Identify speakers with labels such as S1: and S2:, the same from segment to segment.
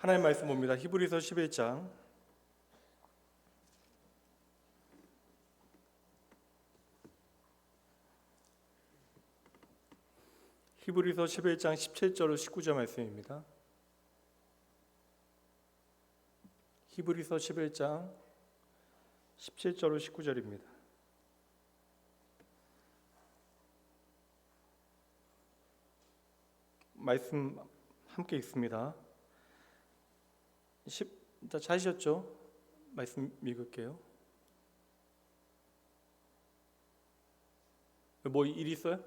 S1: 하나님 말씀 봅니다. 히브리서 11장 히브리서 11장 17절로 19절 말씀입니다. 히브리서 11장 17절로 19절입니다. 말씀 함께 읽습니다. 다 찾으셨죠? 말씀 읽을게요. 뭐 일 있어요?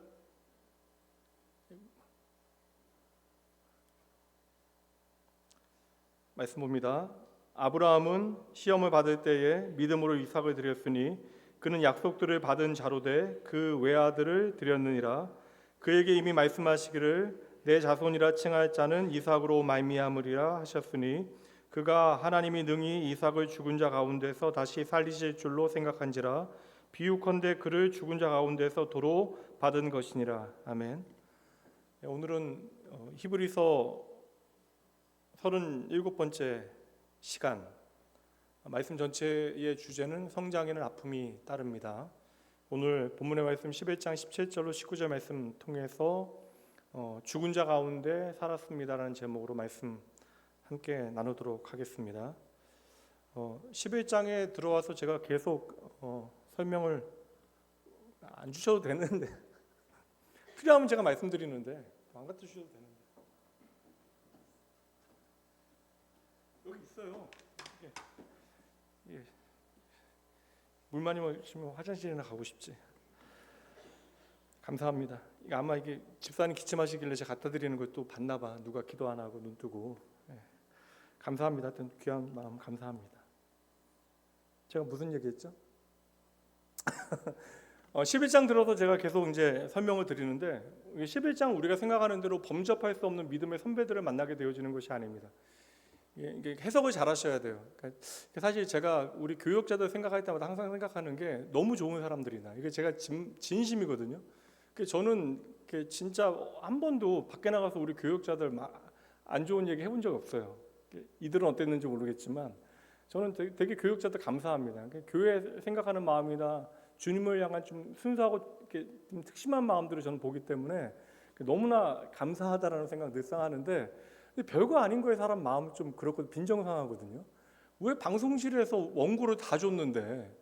S1: 말씀 봅니다. 아브라함은 시험을 받을 때에 믿음으로 이삭을 드렸으니 그는 약속들을 받은 자로 돼 그 외아들을 드렸느니라. 그에게 이미 말씀하시기를 내 자손이라 칭할 자는 이삭으로 말미암으리라 하셨으니 그가 하나님이 능히 이삭을 죽은 자 가운데서 다시 살리실 줄로 생각한지라. 비유컨대 그를 죽은 자 가운데서 도로 받은 것이니라. 아멘. 오늘은 히브리서 37번째 시간, 말씀 전체의 주제는 성장에는 아픔이 따릅니다. 오늘 본문의 말씀 11장 17절로 19절 말씀 통해서 죽은 자 가운데 살았습니다라는 제목으로 말씀 함께 나누도록 하겠습니다. 11장에 들어와서 제가 계속 설명을 안 주셔도 되는데 필요하면 제가 말씀드리는데 안 갖다 주셔도 되는데 여기 있어요. 예. 물 많이 마시면 화장실이나 가고 싶지. 감사합니다. 아마 이게 집사님 기침하시길래 제가 갖다 드리는 걸 또 봤나 봐. 누가 기도 안 하고 눈 뜨고. 예. 감사합니다. 하여튼 귀한 마음 감사합니다. 제가 무슨 얘기했죠? 11장 들어서 제가 계속 이제 설명을 드리는데 11장 우리가 생각하는 대로 범접할 수 없는 믿음의 선배들을 만나게 되어지는 것이 아닙니다. 이게 해석을 잘 하셔야 돼요. 그러니까 사실 제가 우리 교역자들 생각할 때마다 항상 생각하는 게 너무 좋은 사람들이나 이게 제가 진심이거든요. 저는 진짜 한 번도 밖에 나가서 우리 교역자들 안 좋은 얘기 해본 적 없어요. 이들은 어땠는지 모르겠지만 저는 되게 교역자들 감사합니다. 교회 생각하는 마음이나 주님을 향한 좀 순수하고 좀 특심한 마음들을 저는 보기 때문에 너무나 감사하다라는 생각 늘 하는데 근데 별거 아닌 거에 사람 마음 좀 그렇고 빈정상하거든요. 왜 방송실에서 원고를 다 줬는데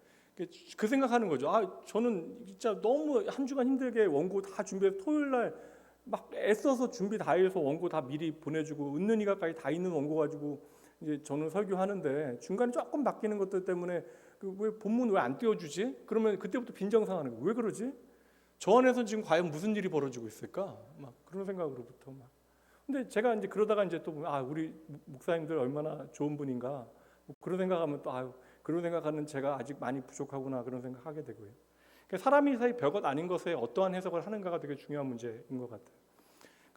S1: 그 생각하는 거죠. 저는 진짜 너무 한 주간 힘들게 원고 다 준비해서 토요일 날 막 애써서 준비 다 해서 원고 다 미리 보내주고 은는이가까지 다 있는 원고 가지고 이제 저는 설교하는데 중간에 조금 바뀌는 것들 때문에 왜 본문 왜 안 띄워주지? 그러면 그때부터 빈정상하는 거예요. 왜 그러지? 저 안에서 지금 과연 무슨 일이 벌어지고 있을까? 막 그런 생각으로부터 막. 근데 제가 이제 그러다가 이제 또 우리 목사님들 얼마나 좋은 분인가 그런 생각하면 또 그런 생각하는 제가 아직 많이 부족하구나 그런 생각하게 되고요. 그러니까 사람이 사실 별것 아닌 것에 어떠한 해석을 하는가가 되게 중요한 문제인 것 같아요.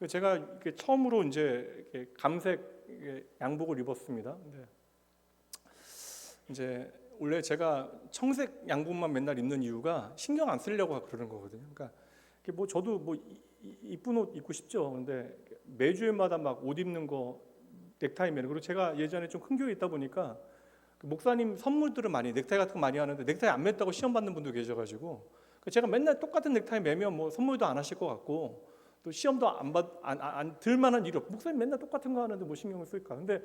S1: 제가 이렇게 처음으로 이제 이렇게 감색 양복을 입었습니다. 근데 이제 원래 제가 청색 양복만 맨날 입는 이유가 신경 안 쓰려고 그러는 거거든요. 그러니까 뭐 저도 뭐 이쁜 옷 입고 싶죠. 근데 매주일마다 막 옷 입는 거 넥타이 매는 그리고 제가 예전에 좀 큰 교회 있다 보니까 목사님 선물들을 많이 넥타이 같은 거 많이 하는데 넥타이 안 맸다고 시험 받는 분도 계셔가지고 제가 맨날 똑같은 넥타이 매면 뭐 선물도 안 하실 것 같고 또 시험도 안 들만한 일이 없고 목사님 맨날 똑같은 거 하는데 뭐 신경을 쓸까? 근데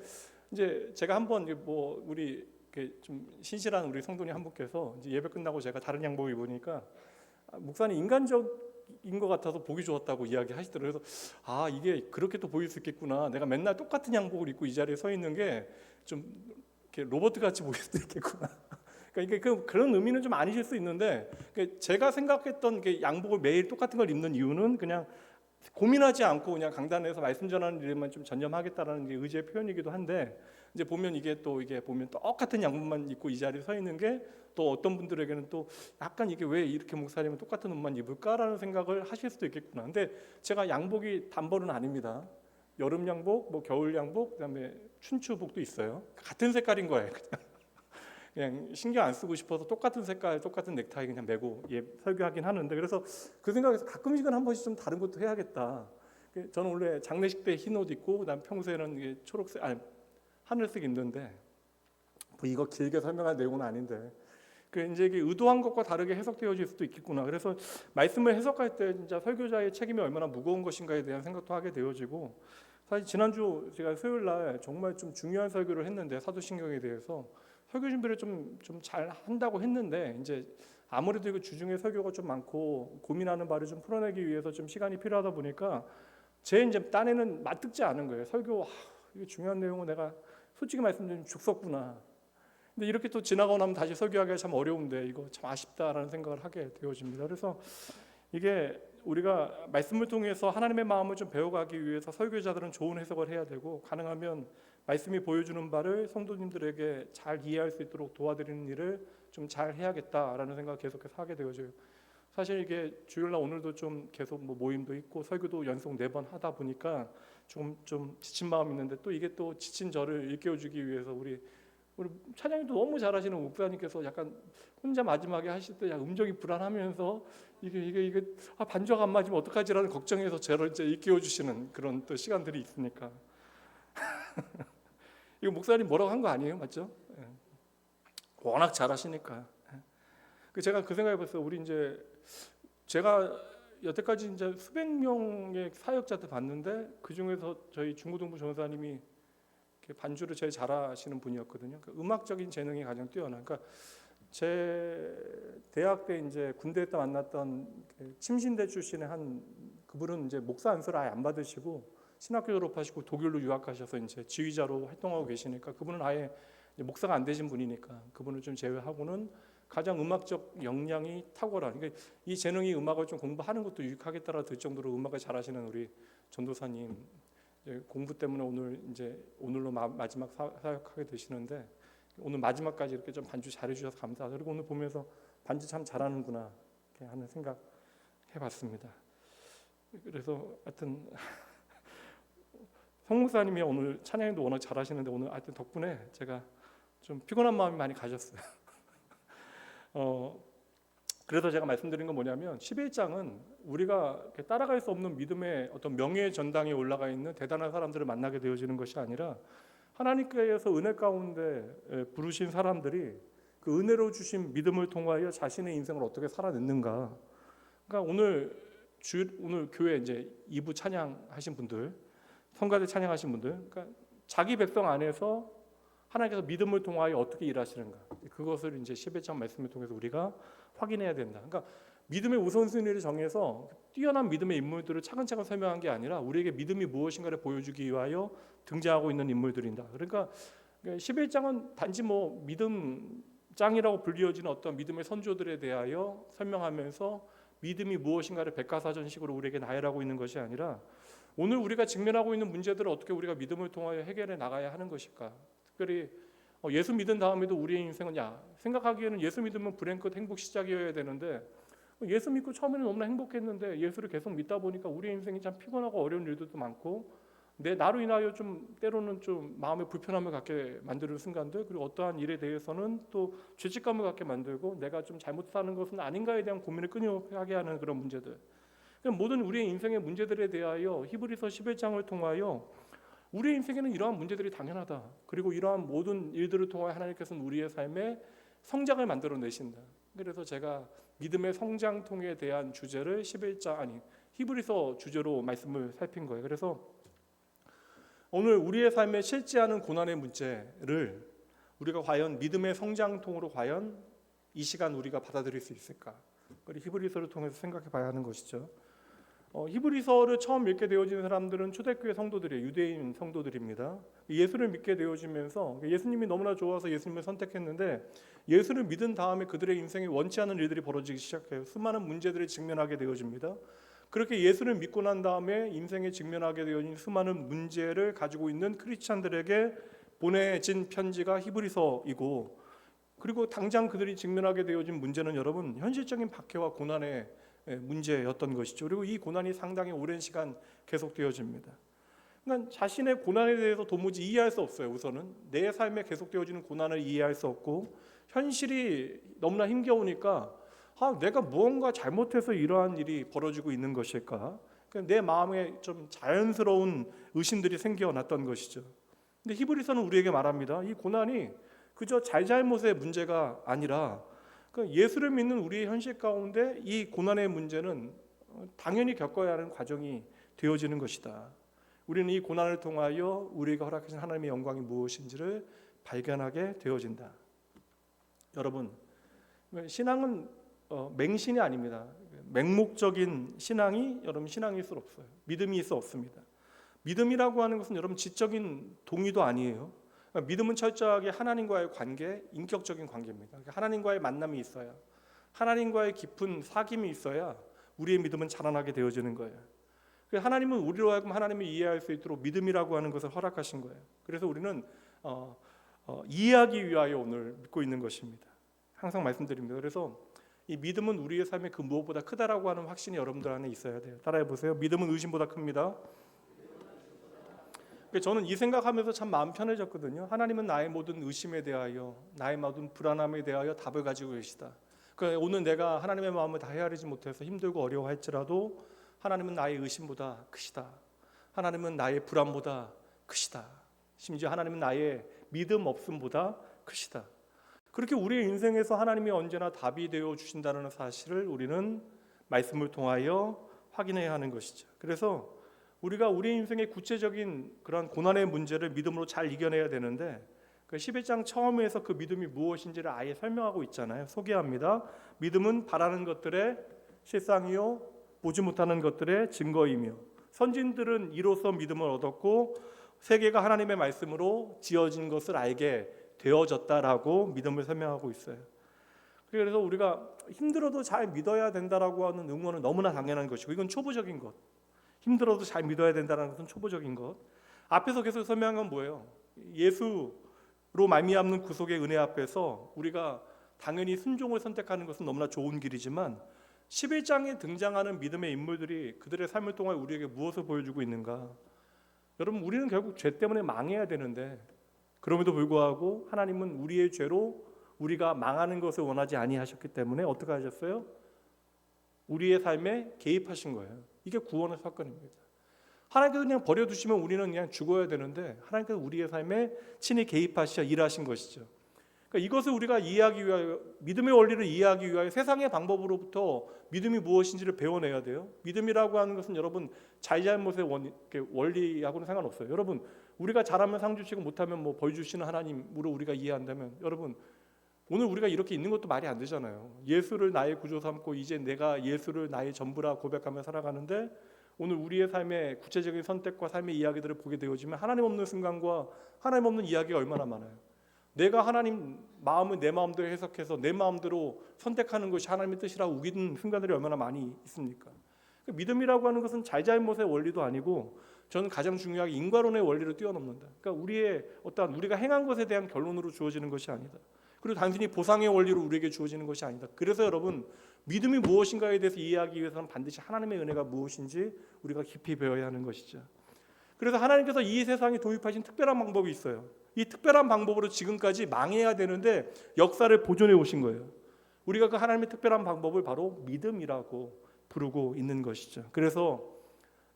S1: 이제 제가 한번 뭐 우리 좀 신실한 우리 성도님 한 분께서 이제 예배 끝나고 제가 다른 양복을 입으니까 목사님 인간적인 것 같아서 보기 좋았다고 이야기하시더라고요. 그래서 이게 그렇게 또 보일 수 있겠구나. 내가 맨날 똑같은 양복을 입고 이 자리에 서 있는 게 좀 로봇 같이 보일 수도 있겠구나. 그러니까 이게 그런 의미는 좀 아니실 수 있는데 제가 생각했던 양복을 매일 똑같은 걸 입는 이유는 그냥 고민하지 않고 그냥 강단에서 말씀 전하는 일에만 좀 전념하겠다라는 게 의지의 표현이기도 한데 이제 보면 이게 보면 똑같은 양복만 입고 이 자리에 서 있는 게 또 어떤 분들에게는 또 약간 이게 왜 이렇게 목사님은 똑같은 옷만 입을까라는 생각을 하실 수도 있겠구나. 근데 제가 양복이 단벌은 아닙니다. 여름 양복, 뭐 겨울 양복, 그다음에 춘추복도 있어요. 같은 색깔인 거예요. 그냥 신경 안 쓰고 싶어서 똑같은 색깔, 똑같은 넥타이 그냥 메고 설교하긴 하는데 그래서 그 생각에서 가끔씩은 한 번씩 좀 다른 것도 해야겠다. 저는 원래 장례식 때 흰 옷 입고 그다음 평소에는 초록색 하늘색 있는데 뭐 이거 길게 설명할 내용은 아닌데 그 이제 이게 의도한 것과 다르게 해석되어질 수도 있겠구나. 그래서 말씀을 해석할 때 진짜 설교자의 책임이 얼마나 무거운 것인가에 대한 생각도 하게 되어지고 사실 지난주 제가 수요일 날 정말 좀 중요한 설교를 했는데 사도신경에 대해서 설교 준비를 좀 잘 한다고 했는데 이제 아무래도 이거 주중에 설교가 좀 많고 고민하는 바를 좀 풀어내기 위해서 좀 시간이 필요하다 보니까 제 이제 딴에는 맞듣지 않은 거예요. 설교 이게 중요한 내용은 내가 솔직히 말씀드리면 죽었구나. 근데 이렇게 또 지나가고 나면 다시 설교하기가 참 어려운데 이거 참 아쉽다라는 생각을 하게 되어집니다. 그래서 이게 우리가 말씀을 통해서 하나님의 마음을 좀 배워가기 위해서 설교자들은 좋은 해석을 해야 되고 가능하면 말씀이 보여주는 바를 성도님들에게 잘 이해할 수 있도록 도와드리는 일을 좀 잘 해야겠다라는 생각을 계속해서 하게 되어져요. 사실 이게 주일날 오늘도 좀 계속 뭐 모임도 있고 설교도 연속 4번 하다 보니까 좀 지친 마음이 있는데 또 이게 또 지친 저를 일깨워주기 위해서 우리 찬양도 너무 잘하시는 목사님께서 약간 혼자 마지막에 하실 때 음정이 불안하면서 이게 반주가 안 맞으면 어떡하지라는 걱정해서 저를 이제 일깨워 주시는 그런 또 시간들이 있으니까 이거 목사님 뭐라고 한 거 아니에요, 맞죠? 예. 워낙 잘하시니까. 제가 그 생각해봤어요. 우리 이제 제가 여태까지 이제 수백 명의 사역자들 봤는데 그 중에서 저희 중고등부 전사님이 반주를 제일 잘하시는 분이었거든요. 그러니까 음악적인 재능이 가장 뛰어나. 그러니까 제 대학 때 이제 군대 때 만났던 침신대 출신의 한 그분은 이제 목사 안수를 아예 안 받으시고 신학교 졸업하시고 독일로 유학하셔서 이제 지휘자로 활동하고 계시니까 그분은 아예 목사가 안 되신 분이니까 그분을 좀 제외하고는 가장 음악적 역량이 탁월한. 그러니까 이 재능이 음악을 좀 공부하는 것도 유익하겠다라 들 정도로 음악을 잘하시는 우리 전도사님. 공부 때문에 오늘로 마지막 사역하게 되시는데 오늘 마지막까지 이렇게 좀 반주 잘해주셔서 감사하고 그리고 오늘 보면서 반주 참 잘하는구나 이렇게 하는 생각 해봤습니다. 그래서 하여튼 성 목사님이 오늘 찬양도 워낙 잘하시는데 오늘 하여튼 덕분에 제가 좀 피곤한 마음이 많이 가셨어요. 그래서 제가 말씀드린 건 뭐냐면 11장은 우리가 따라갈 수 없는 믿음의 어떤 명예의 전당에 올라가 있는 대단한 사람들을 만나게 되어지는 것이 아니라 하나님께서 은혜 가운데 부르신 사람들이 그 은혜로 주신 믿음을 통하여 자신의 인생을 어떻게 살아냈는가. 그러니까 오늘 교회 이제 2부 찬양하신 분들, 성가대 찬양하신 분들, 그러니까 자기 백성 안에서 하나님께서 믿음을 통하여 어떻게 일하시는가. 그것을 이제 11장 말씀을 통해서 우리가 확인해야 된다. 그러니까 믿음의 우선순위를 정해서 뛰어난 믿음의 인물들을 차근차근 설명한 게 아니라 우리에게 믿음이 무엇인가를 보여주기 위하여 등장하고 있는 인물들이다. 그러니까 11장은 단지 뭐 믿음장이라고 불리어지는 어떤 믿음의 선조들에 대하여 설명하면서 믿음이 무엇인가를 백과사전식으로 우리에게 나열하고 있는 것이 아니라 오늘 우리가 직면하고 있는 문제들을 어떻게 우리가 믿음을 통하여 해결해 나가야 하는 것일까. 특별히 예수 믿은 다음에도 우리의 인생은 생각하기에는 예수 믿으면 불행 끝 행복 시작이어야 되는데 예수 믿고 처음에는 너무나 행복했는데 예수를 계속 믿다 보니까 우리의 인생이 참 피곤하고 어려운 일들도 많고 나로 인하여 좀 때로는 좀 마음의 불편함을 갖게 만드는 순간들 그리고 어떠한 일에 대해서는 또 죄책감을 갖게 만들고 내가 좀 잘못 사는 것은 아닌가에 대한 고민을 끊임없이 하는 그런 문제들. 모든 우리의 인생의 문제들에 대하여 히브리서 11장을 통하여 우리의 인생에는 이러한 문제들이 당연하다. 그리고 이러한 모든 일들을 통하여 하나님께서는 우리의 삶에 성장을 만들어내신다. 그래서 제가 믿음의 성장통에 대한 주제를 히브리서 주제로 말씀을 살핀 거예요. 그래서 오늘 우리의 삶에 실제하는 고난의 문제를 우리가 과연 믿음의 성장통으로 과연 이 시간 우리가 받아들일 수 있을까? 그리고 히브리서를 통해서 생각해 봐야 하는 것이죠. 히브리서를 처음 읽게 되어진 사람들은 초대교회 성도들이에요. 유대인 성도들입니다. 예수를 믿게 되어지면서 예수님이 너무나 좋아서 예수님을 선택했는데 예수를 믿은 다음에 그들의 인생에 원치 않은 일들이 벌어지기 시작해요. 수많은 문제들을 직면하게 되어집니다. 그렇게 예수를 믿고 난 다음에 인생에 직면하게 되어진 수많은 문제를 가지고 있는 크리스찬들에게 보내진 편지가 히브리서이고 그리고 당장 그들이 직면하게 되어진 문제는 여러분 현실적인 박해와 고난의 문제였던 것이죠. 그리고 이 고난이 상당히 오랜 시간 계속되어집니다. 그러니까 자신의 고난에 대해서 도무지 이해할 수 없어요. 우선은 내 삶에 계속되어지는 고난을 이해할 수 없고 현실이 너무나 힘겨우니까 내가 무언가 잘못해서 이러한 일이 벌어지고 있는 것일까? 내 마음에 좀 자연스러운 의심들이 생겨났던 것이죠. 근데 히브리서는 우리에게 말합니다. 이 고난이 그저 잘잘못의 문제가 아니라 그러니까 예수를 믿는 우리의 현실 가운데 이 고난의 문제는 당연히 겪어야 하는 과정이 되어지는 것이다. 우리는 이 고난을 통하여 우리에게 허락하신 하나님의 영광이 무엇인지를 발견하게 되어진다. 여러분, 신앙은 맹신이 아닙니다. 맹목적인 신앙이 여러분 신앙일 수 없어요. 믿음이 있어 없습니다. 믿음이라고 하는 것은 여러분 지적인 동의도 아니에요. 믿음은 철저하게 하나님과의 관계, 인격적인 관계입니다. 하나님과의 만남이 있어야, 하나님과의 깊은 사귐이 있어야 우리의 믿음은 자라나게 되어지는 거예요. 하나님은 우리로 하여금 하나님을 이해할 수 있도록 믿음이라고 하는 것을 허락하신 거예요. 그래서 우리는 이해하기 위하여 오늘 믿고 있는 것입니다. 항상 말씀드립니다. 그래서 이 믿음은 우리의 삶에 그 무엇보다 크다라고 하는 확신이 여러분들 안에 있어야 돼요. 따라해 보세요. 믿음은 의심보다 큽니다. 저는 이 생각하면서 참 마음 편해졌거든요. 하나님은 나의 모든 의심에 대하여, 나의 모든 불안함에 대하여 답을 가지고 계시다. 오늘 내가 하나님의 마음을 다 헤아리지 못해서 힘들고 어려워할지라도 하나님은 나의 의심보다 크시다. 하나님은 나의 불안보다 크시다. 심지어 하나님은 나의 믿음 없음보다 크시다. 그렇게 우리의 인생에서 하나님이 언제나 답이 되어 주신다는 사실을 우리는 말씀을 통하여 확인해야 하는 것이죠. 그래서 우리가 우리 인생의 구체적인 그런 고난의 문제를 믿음으로 잘 이겨내야 되는데 그 11장 처음에서 그 믿음이 무엇인지를 아예 설명하고 있잖아요. 소개합니다. 믿음은 바라는 것들의 실상이요 보지 못하는 것들의 증거이며 선진들은 이로써 믿음을 얻었고 세계가 하나님의 말씀으로 지어진 것을 알게 되어졌다라고 믿음을 설명하고 있어요. 그래서 우리가 힘들어도 잘 믿어야 된다라고 하는 응원은 너무나 당연한 것이고 이건 초보적인 것. 힘들어도 잘 믿어야 된다는 것은 초보적인 것. 앞에서 계속 설명한 건 뭐예요? 예수로 말미암는 구속의 은혜 앞에서 우리가 당연히 순종을 선택하는 것은 너무나 좋은 길이지만 11장에 등장하는 믿음의 인물들이 그들의 삶을 통해 우리에게 무엇을 보여주고 있는가? 여러분, 우리는 결국 죄 때문에 망해야 되는데 그럼에도 불구하고 하나님은 우리의 죄로 우리가 망하는 것을 원하지 아니하셨기 때문에 어떻게 하셨어요? 우리의 삶에 개입하신 거예요. 이게 구원의 사건입니다. 하나님께서 그냥 버려두시면 우리는 그냥 죽어야 되는데 하나님께서 우리의 삶에 친히 개입하시어 일하신 것이죠. 그러니까 이것을 우리가 이해하기 위하여 믿음의 원리를 이해하기 위하여 세상의 방법으로부터 믿음이 무엇인지를 배워내야 돼요. 믿음이라고 하는 것은 여러분 잘잘못의 원리하고는 상관없어요. 여러분 우리가 잘하면 상 주시고 못하면 뭐 벌 주시는 하나님으로 우리가 이해한다면 여러분 오늘 우리가 이렇게 있는 것도 말이 안 되잖아요. 예수를 나의 구주 삼고 이제 내가 예수를 나의 전부라 고백하며 살아가는데 오늘 우리의 삶의 구체적인 선택과 삶의 이야기들을 보게 되어지면 하나님 없는 순간과 하나님 없는 이야기가 얼마나 많아요. 내가 하나님 마음을 내 마음대로 해석해서 내 마음대로 선택하는 것이 하나님의 뜻이라고 우기는 순간들이 얼마나 많이 있습니까? 믿음이라고 하는 것은 잘잘못의 원리도 아니고 저는 가장 중요하게 인과론의 원리를 뛰어넘는다. 그러니까 우리의 어떠한 우리가 행한 것에 대한 결론으로 주어지는 것이 아니다. 그리고 단순히 보상의 원리로 우리에게 주어지는 것이 아니다. 그래서 여러분 믿음이 무엇인가에 대해서 이해하기 위해서는 반드시 하나님의 은혜가 무엇인지 우리가 깊이 배워야 하는 것이죠. 그래서 하나님께서 이 세상에 도입하신 특별한 방법이 있어요. 이 특별한 방법으로 지금까지 망해야 되는데 역사를 보존해 오신 거예요. 우리가 그 하나님의 특별한 방법을 바로 믿음이라고 부르고 있는 것이죠. 그래서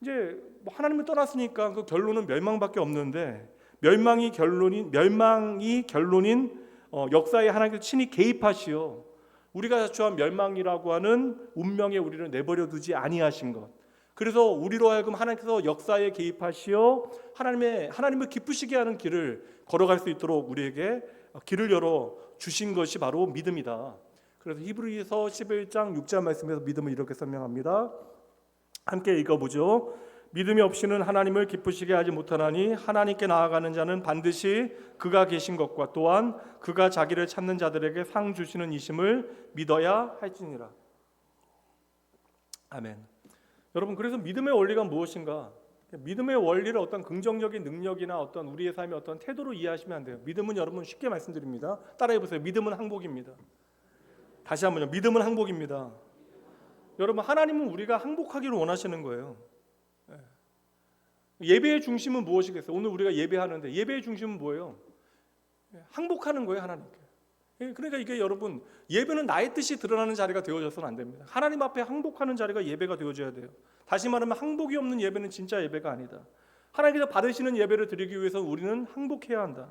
S1: 이제 하나님을 떠났으니까 그 결론은 멸망밖에 없는데 멸망이 결론인 역사에 하나님께서 친히 개입하시어 우리가 자초한 멸망이라고 하는 운명에 우리를 내버려 두지 아니하신 것. 그래서 우리로 하여금 하나님께서 역사에 개입하시어 하나님을 기쁘시게 하는 길을 걸어갈 수 있도록 우리에게 길을 열어 주신 것이 바로 믿음이다. 그래서 히브리서 11장 6절 말씀에서 믿음을 이렇게 설명합니다. 함께 읽어보죠. 믿음이 없이는 하나님을 기쁘시게 하지 못하나니 하나님께 나아가는 자는 반드시 그가 계신 것과 또한 그가 자기를 찾는 자들에게 상 주시는 이심을 믿어야 할지니라. 아멘. 여러분 그래서 믿음의 원리가 무엇인가? 믿음의 원리를 어떤 긍정적인 능력이나 어떤 우리의 삶의 어떤 태도로 이해하시면 안 돼요. 믿음은 여러분 쉽게 말씀드립니다. 따라해 보세요. 믿음은 항복입니다. 다시 한번요. 믿음은 항복입니다. 여러분 하나님은 우리가 항복하기를 원하시는 거예요. 예배의 중심은 무엇이겠어요? 오늘 우리가 예배하는데 예배의 중심은 뭐예요? 항복하는 거예요, 하나님께. 그러니까 이게 여러분 예배는 나의 뜻이 드러나는 자리가 되어져서는 안 됩니다. 하나님 앞에 항복하는 자리가 예배가 되어져야 돼요. 다시 말하면 항복이 없는 예배는 진짜 예배가 아니다. 하나님께서 받으시는 예배를 드리기 위해서 우리는 항복해야 한다.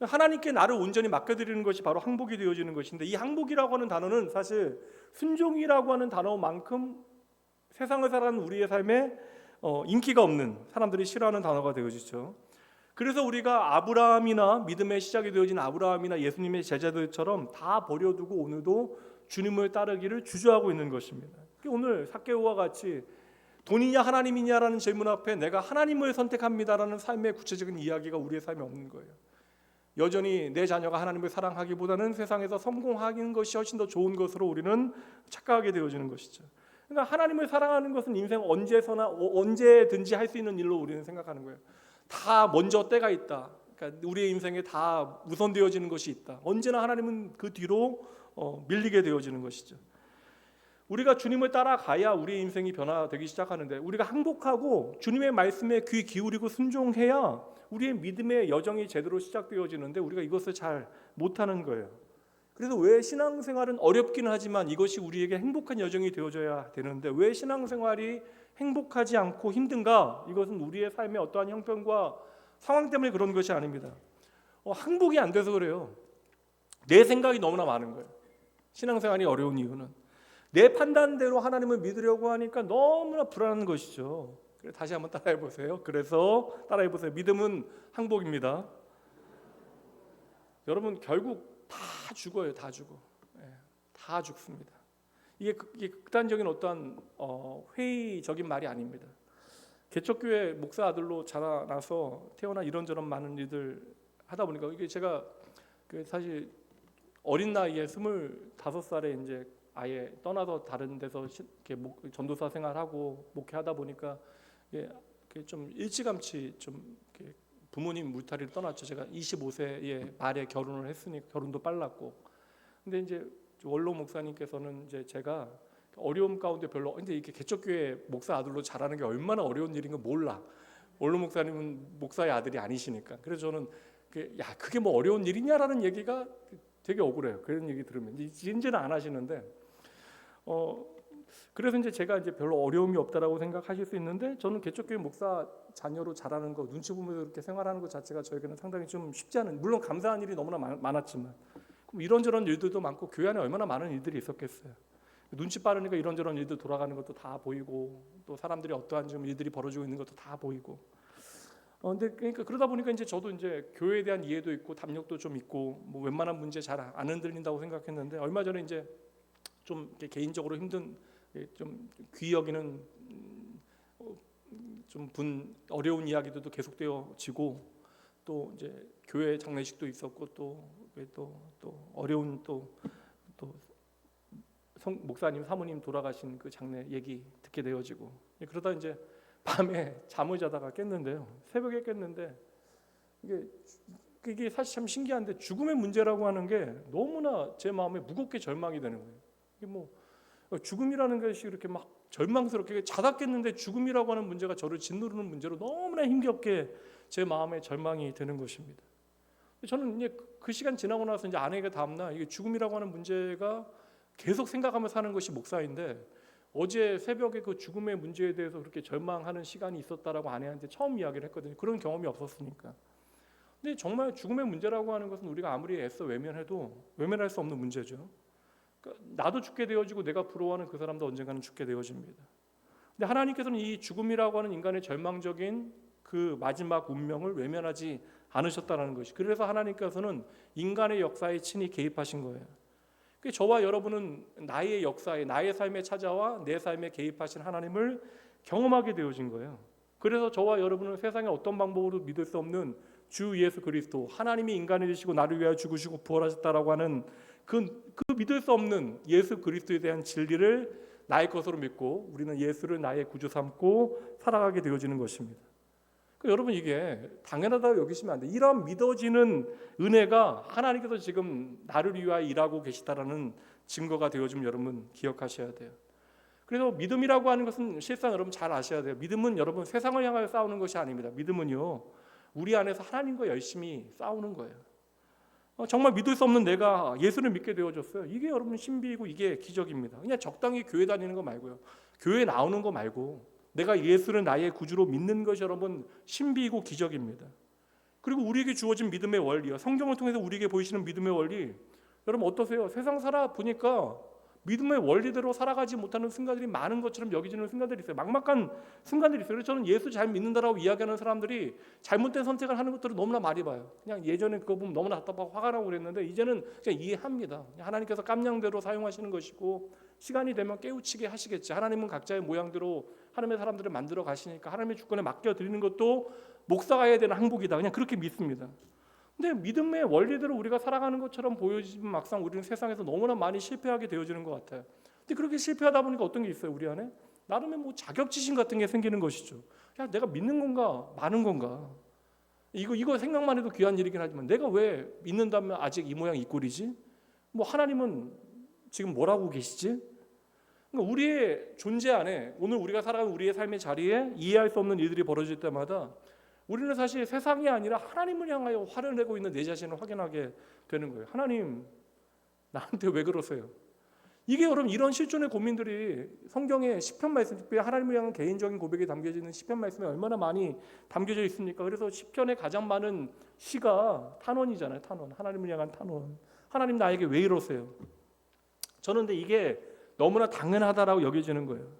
S1: 하나님께 나를 온전히 맡겨드리는 것이 바로 항복이 되어지는 것인데, 이 항복이라고 하는 단어는 사실 순종이라고 하는 단어만큼 세상을 살아가는 우리의 삶에 인기가 없는, 사람들이 싫어하는 단어가 되어지죠. 그래서 우리가 아브라함이나 믿음의 시작이 되어진 아브라함이나 예수님의 제자들처럼 다 버려두고 오늘도 주님을 따르기를 주저하고 있는 것입니다. 오늘 삭개오와 같이 돈이냐 하나님이냐라는 질문 앞에 내가 하나님을 선택합니다라는 삶의 구체적인 이야기가 우리의 삶에 없는 거예요. 여전히 내 자녀가 하나님을 사랑하기보다는 세상에서 성공하는 것이 훨씬 더 좋은 것으로 우리는 착각하게 되어지는 것이죠. 그러니까 하나님을 사랑하는 것은 인생 언제든지 할 수 있는 일로 우리는 생각하는 거예요. 다 먼저 때가 있다. 그러니까 우리의 인생에 다 우선되어지는 것이 있다. 언제나 하나님은 그 뒤로 밀리게 되어지는 것이죠. 우리가 주님을 따라가야 우리의 인생이 변화되기 시작하는데, 우리가 항복하고 주님의 말씀에 귀 기울이고 순종해야 우리의 믿음의 여정이 제대로 시작되어지는데, 우리가 이것을 잘 못하는 거예요. 그래서 왜 신앙생활은 어렵기는 하지만 이것이 우리에게 행복한 여정이 되어져야 되는데, 왜 신앙생활이 행복하지 않고 힘든가? 이것은 우리의 삶의 어떠한 형편과 상황 때문에 그런 것이 아닙니다. 항복이 안 돼서 그래요. 내 생각이 너무나 많은 거예요. 신앙생활이 어려운 이유는 내 판단대로 하나님을 믿으려고 하니까 너무나 불안한 것이죠. 다시 한번 따라해 보세요. 그래서 따라해 보세요. 믿음은 항복입니다. 여러분, 결국 다 죽어요. 다 죽어. 다 죽습니다. 이게 극단적인 어떠한 회의적인 말이 아닙니다. 개척교회 목사 아들로 자라나서 태어나 이런저런 많은 일들 하다 보니까, 이게 제가 사실 어린 나이에 25살에 이제 아예 떠나서 다른 데서 이렇게 전도사 생활하고 목회하다 보니까 이게 좀 일찌감치 좀 이렇게 부모님 물타리를 떠났죠. 제가 25세에 말에 결혼을 했으니까 결혼도 빨랐고. 근데 이제 원로 목사님께서는 이제 제가 어려움 가운데 별로, 근데 이렇게 개척교회 목사 아들로 자라는 게 얼마나 어려운 일인 거 몰라. 원로 목사님은 목사의 아들이 아니시니까. 그래서 저는 야, 그게 뭐 어려운 일이냐라는 얘기가 되게 억울해요. 그런 얘기 들으면. 이제는 안 하시는데, 그래서 이제 제가 이제 별로 어려움이 없다라고 생각하실 수 있는데, 저는 개척교회 목사 자녀로 자라는 거, 눈치 보면서 그렇게 생활하는 것 자체가 저에게는 상당히 좀 쉽지 않은, 물론 감사한 일이 너무나 많았지만 이런저런 일들도 많고, 교회 안에 얼마나 많은 일들이 있었겠어요. 눈치 빠르니까 이런저런 일들 돌아가는 것도 다 보이고, 또 사람들이 어떠한 좀 일들이 벌어지고 있는 것도 다 보이고. 근데 그러니까 그러다 보니까 이제 저도 이제 교회에 대한 이해도 있고 담력도 좀 있고, 뭐 웬만한 문제 잘 안 흔들린다고 생각했는데, 얼마 전에 이제 좀 이렇게 개인적으로 힘든, 좀 귀 여기는 좀 어려운 이야기들도 계속되어지고, 또 이제 교회 장례식도 있었고, 또 어려운 또 목사님 사모님 돌아가신 그 장례 얘기 듣게 되어지고, 그러다 이제 밤에 잠을 자다가 깼는데요. 새벽에 깼는데, 이게 사실 참 신기한데, 죽음의 문제라고 하는 게 너무나 제 마음에 무겁게 절망이 되는 거예요. 이게 뭐 죽음이라는 것이 이렇게 막 절망스럽게, 자다 깼는데 죽음이라고 하는 문제가 저를 짓누르는 문제로 너무나 힘겹게 제 마음에 절망이 되는 것입니다. 저는 이제 그 시간 지나고 나서 이제 아내가 다음날 이게 죽음이라고 하는 문제가 계속 생각하며 사는 것이 목사인데, 어제 새벽에 그 죽음의 문제에 대해서 그렇게 절망하는 시간이 있었다라고 아내한테 처음 이야기를 했거든요. 그런 경험이 없었으니까. 근데 정말 죽음의 문제라고 하는 것은 우리가 아무리 애써 외면해도 외면할 수 없는 문제죠. 그러니까 나도 죽게 되어지고 내가 부러워하는 그 사람도 언젠가는 죽게 되어집니다. 근데 하나님께서는 이 죽음이라고 하는 인간의 절망적인 그 마지막 운명을 외면하지 않으셨다는 것이, 그래서 하나님께서는 인간의 역사에 친히 개입하신 거예요. 저와 여러분은 나의 역사에, 나의 삶에 찾아와 내 삶에 개입하신 하나님을 경험하게 되어진 거예요. 그래서 저와 여러분은 세상에 어떤 방법으로 믿을 수 없는 주 예수 그리스도, 하나님이 인간이 되시고 나를 위하여 죽으시고 부활하셨다라고 하는 그 믿을 수 없는 예수 그리스도에 대한 진리를 나의 것으로 믿고, 우리는 예수를 나의 구주 삼고 살아가게 되어지는 것입니다. 여러분, 이게 당연하다고 여기시면 안 돼요. 이런 믿어지는 은혜가 하나님께서 지금 나를 위하여 일하고 계시다라는 증거가 되어지면 여러분 기억하셔야 돼요. 그래서 믿음이라고 하는 것은 실상 여러분 잘 아셔야 돼요. 믿음은 여러분 세상을 향하여 싸우는 것이 아닙니다. 믿음은요, 우리 안에서 하나님과 열심히 싸우는 거예요. 정말 믿을 수 없는 내가 예수를 믿게 되어졌어요. 이게 여러분 신비이고 이게 기적입니다. 그냥 적당히 교회 다니는 거 말고요, 교회 나오는 거 말고 내가 예수를 나의 구주로 믿는 것이 여러분 신비이고 기적입니다. 그리고 우리에게 주어진 믿음의 원리요, 성경을 통해서 우리에게 보이시는 믿음의 원리, 여러분 어떠세요? 세상 살아보니까 믿음의 원리대로 살아가지 못하는 순간들이 많은 것처럼 여겨지는 순간들이 있어요. 막막한 순간들이 있어요. 그래서 저는 예수 잘 믿는다라고 이야기하는 사람들이 잘못된 선택을 하는 것들을 너무나 많이 봐요. 그냥 예전에 그거 보면 너무나 답답하고 화가 나고 그랬는데 이제는 그냥 이해합니다. 하나님께서 깜냥대로 사용하시는 것이고 시간이 되면 깨우치게 하시겠지. 하나님은 각자의 모양대로 하나님의 사람들을 만들어 가시니까 하나님의 주권에 맡겨드리는 것도 목사가 해야 되는 항복이다. 그냥 그렇게 믿습니다. 근데 믿음의 원리대로 우리가 살아가는 것처럼 보여지면 막상 우리는 세상에서 너무나 많이 실패하게 되어지는 것 같아요. 근데 그렇게 실패하다 보니까 어떤 게 있어요? 우리 안에 나름의 뭐 자격지심 같은 게 생기는 것이죠. 야, 내가 믿는 건가 많은 건가? 이거 생각만 해도 귀한 일이긴 하지만 내가 왜 믿는다면 아직 이 모양 이 꼴이지? 뭐 하나님은 지금 뭐라고 계시지? 그러니까 우리의 존재 안에 오늘 우리가 살아가는 우리의 삶의 자리에 이해할 수 없는 일들이 벌어질 때마다 우리는 사실 세상이 아니라 하나님을 향하여 화를 내고 있는 내 자신을 확인하게 되는 거예요. 하나님, 나한테 왜 그러세요? 이게 여러분 이런 실존의 고민들이 성경의 시편 말씀, 특별히 하나님을 향한 개인적인 고백이 담겨져 있는 시편 말씀에 얼마나 많이 담겨져 있습니까? 그래서 시편에 가장 많은 시가 탄원이잖아요. 탄원, 하나님을 향한 탄원. 하나님 나에게 왜 이러세요? 저는 근데 이게 너무나 당연하다라고 여겨지는 거예요.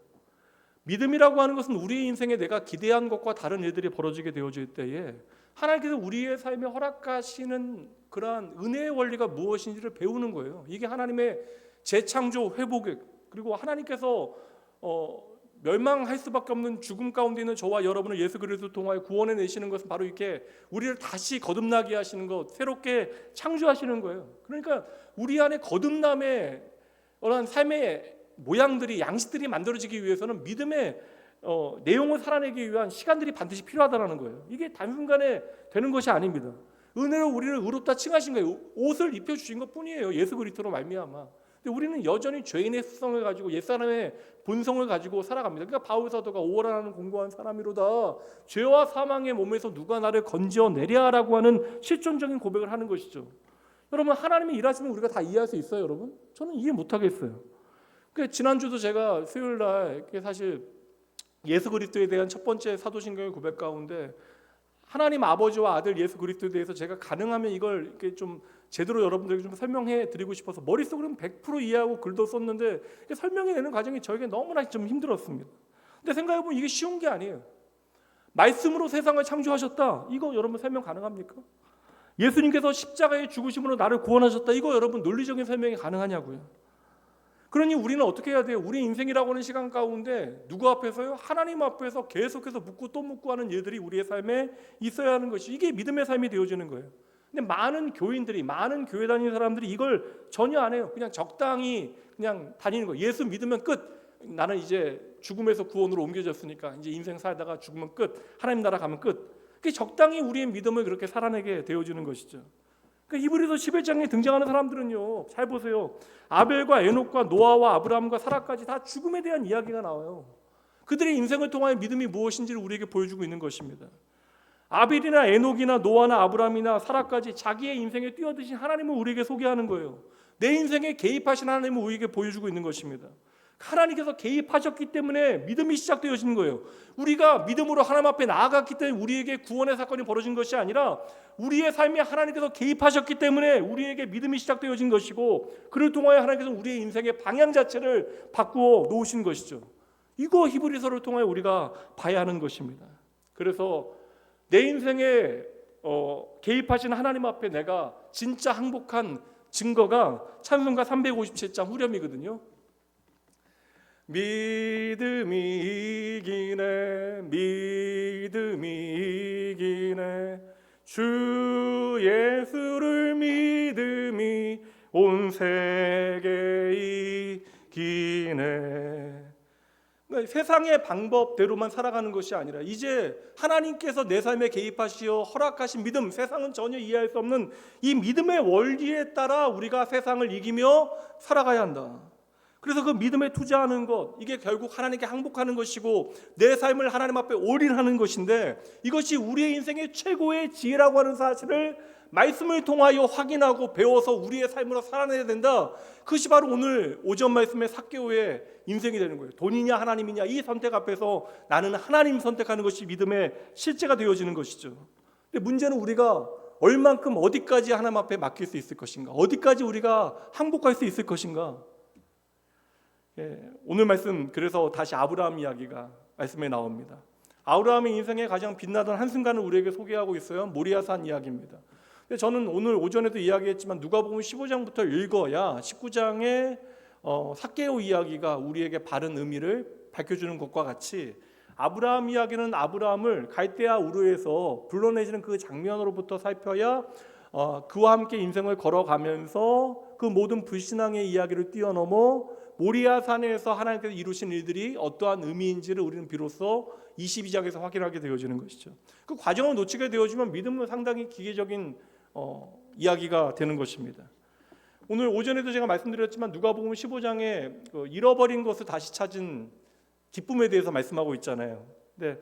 S1: 믿음이라고 하는 것은 우리의 인생에 내가 기대한 것과 다른 일들이 벌어지게 되어질 때에 하나님께서 우리의 삶에 허락하시는 그러한 은혜의 원리가 무엇인지를 배우는 거예요. 이게 하나님의 재창조, 회복, 그리고 하나님께서 멸망할 수밖에 없는 죽음 가운데 있는 저와 여러분을 예수 그리스도 통하여 구원해 내시는 것은 바로 이렇게 우리를 다시 거듭나게 하시는 것, 새롭게 창조하시는 거예요. 그러니까 우리 안에 거듭남의 어떤 삶의 모양들이, 양식들이 만들어지기 위해서는 믿음의 내용을 살아내기 위한 시간들이 반드시 필요하다는 거예요. 이게 단순간에 되는 것이 아닙니다. 은혜로 우리를 의롭다 칭하신 거예요. 옷을 입혀주신 것뿐이에요. 예수 그리스도로 말미암아. 근데 우리는 여전히 죄인의 습성을 가지고 옛사람의 본성을 가지고 살아갑니다. 그러니까 바울 사도가 오호라 하는 공고한 사람이로다, 죄와 사망의 몸에서 누가 나를 건져내랴라고 하는 실존적인 고백을 하는 것이죠. 여러분, 하나님이 일하시면 우리가 다 이해할 수 있어요. 여러분, 저는 이해 못하겠어요. 그러니까 지난주도 제가 수요일날 사실 예수 그리스도에 대한 첫 번째 사도신경의 고백 가운데 하나님 아버지와 아들 예수 그리스도에 대해서 제가 가능하면 이걸 이렇게 좀 제대로 여러분들에게 좀 설명해 드리고 싶어서 머릿속으로는 100% 이해하고 글도 썼는데 설명해내는 과정이 저에게 너무나 좀 힘들었습니다. 근데 생각해보면 이게 쉬운 게 아니에요. 말씀으로 세상을 창조하셨다, 이거 여러분 설명 가능합니까? 예수님께서 십자가의 죽으심으로 나를 구원하셨다, 이거 여러분 논리적인 설명이 가능하냐고요. 그러니 우리는 어떻게 해야 돼요? 우리 인생이라고 하는 시간 가운데 누구 앞에서요? 하나님 앞에서 계속해서 묻고 또 묻고 하는 일들이 우리의 삶에 있어야 하는 것이, 이게 믿음의 삶이 되어지는 거예요. 근데 많은 교인들이, 많은 교회 다니는 사람들이 이걸 전혀 안 해요. 그냥 적당히 그냥 다니는 거예요. 예수 믿으면 끝. 나는 이제 죽음에서 구원으로 옮겨졌으니까 이제 인생 살다가 죽으면 끝. 하나님 나라 가면 끝. 그게 적당히 우리의 믿음을 그렇게 살아내게 되어지는 것이죠. 그러니까 히브리서 11장에 등장하는 사람들은요, 잘 보세요. 아벨과 에녹과 노아와 아브라함과 사라까지 다 죽음에 대한 이야기가 나와요. 그들의 인생을 통하여 믿음이 무엇인지를 우리에게 보여주고 있는 것입니다. 아벨이나 에녹이나 노아나 아브라함이나 사라까지 자기의 인생에 뛰어드신 하나님을 우리에게 소개하는 거예요. 내 인생에 개입하신 하나님을 우리에게 보여주고 있는 것입니다. 하나님께서 개입하셨기 때문에 믿음이 시작되어지는 거예요. 우리가 믿음으로 하나님 앞에 나아갔기 때문에 우리에게 구원의 사건이 벌어진 것이 아니라 우리의 삶에 하나님께서 개입하셨기 때문에 우리에게 믿음이 시작되어진 것이고, 그를 통하여 하나님께서 우리의 인생의 방향 자체를 바꾸어 놓으신 것이죠. 이거 히브리서를 통하여 우리가 봐야 하는 것입니다. 그래서 내 인생에 개입하신 하나님 앞에 내가 진짜 항복한 증거가 찬송가 357장 후렴이거든요. 믿음이 이기네, 믿음이 이기네, 주 예수를 믿음이 온 세계 이기네. 그러니까 세상의 방법대로만 살아가는 것이 아니라 이제 하나님께서 내 삶에 개입하시어 허락하신 믿음, 세상은 전혀 이해할 수 없는 이 믿음의 원리에 따라 우리가 세상을 이기며 살아가야 한다. 그래서 그 믿음에 투자하는 것, 이게 결국 하나님께 항복하는 것이고 내 삶을 하나님 앞에 올인하는 것인데, 이것이 우리의 인생의 최고의 지혜라고 하는 사실을 말씀을 통하여 확인하고 배워서 우리의 삶으로 살아내야 된다. 그것이 바로 오늘 오전 말씀의 삭개오의 인생이 되는 거예요. 돈이냐 하나님이냐, 이 선택 앞에서 나는 하나님 선택하는 것이 믿음의 실제가 되어지는 것이죠. 근데 문제는 우리가 얼만큼 어디까지 하나님 앞에 맡길 수 있을 것인가, 어디까지 우리가 항복할 수 있을 것인가. 오늘 말씀, 그래서 다시 아브라함 이야기가 말씀에 나옵니다. 아브라함의 인생의 가장 빛나던 한순간을 우리에게 소개하고 있어요. 모리아산 이야기입니다. 저는 오늘 오전에도 이야기했지만 누가복음 15장부터 읽어야 19장의 삭개오 이야기가 우리에게 바른 의미를 밝혀주는 것과 같이, 아브라함 이야기는 아브라함을 갈대아 우르에서 불러내시는 그 장면으로부터 살펴야 그와 함께 인생을 걸어가면서 그 모든 불신앙의 이야기를 뛰어넘어 모리아산에서 하나님께서 이루신 일들이 어떠한 의미인지를 우리는 비로소 22장에서 확인하게 되어지는 것이죠. 그 과정을 놓치게 되어지면 믿음은 상당히 기계적인 이야기가 되는 것입니다. 오늘 오전에도 제가 말씀드렸지만 누가복음 15장에 그 잃어버린 것을 다시 찾은 기쁨에 대해서 말씀하고 있잖아요. 근데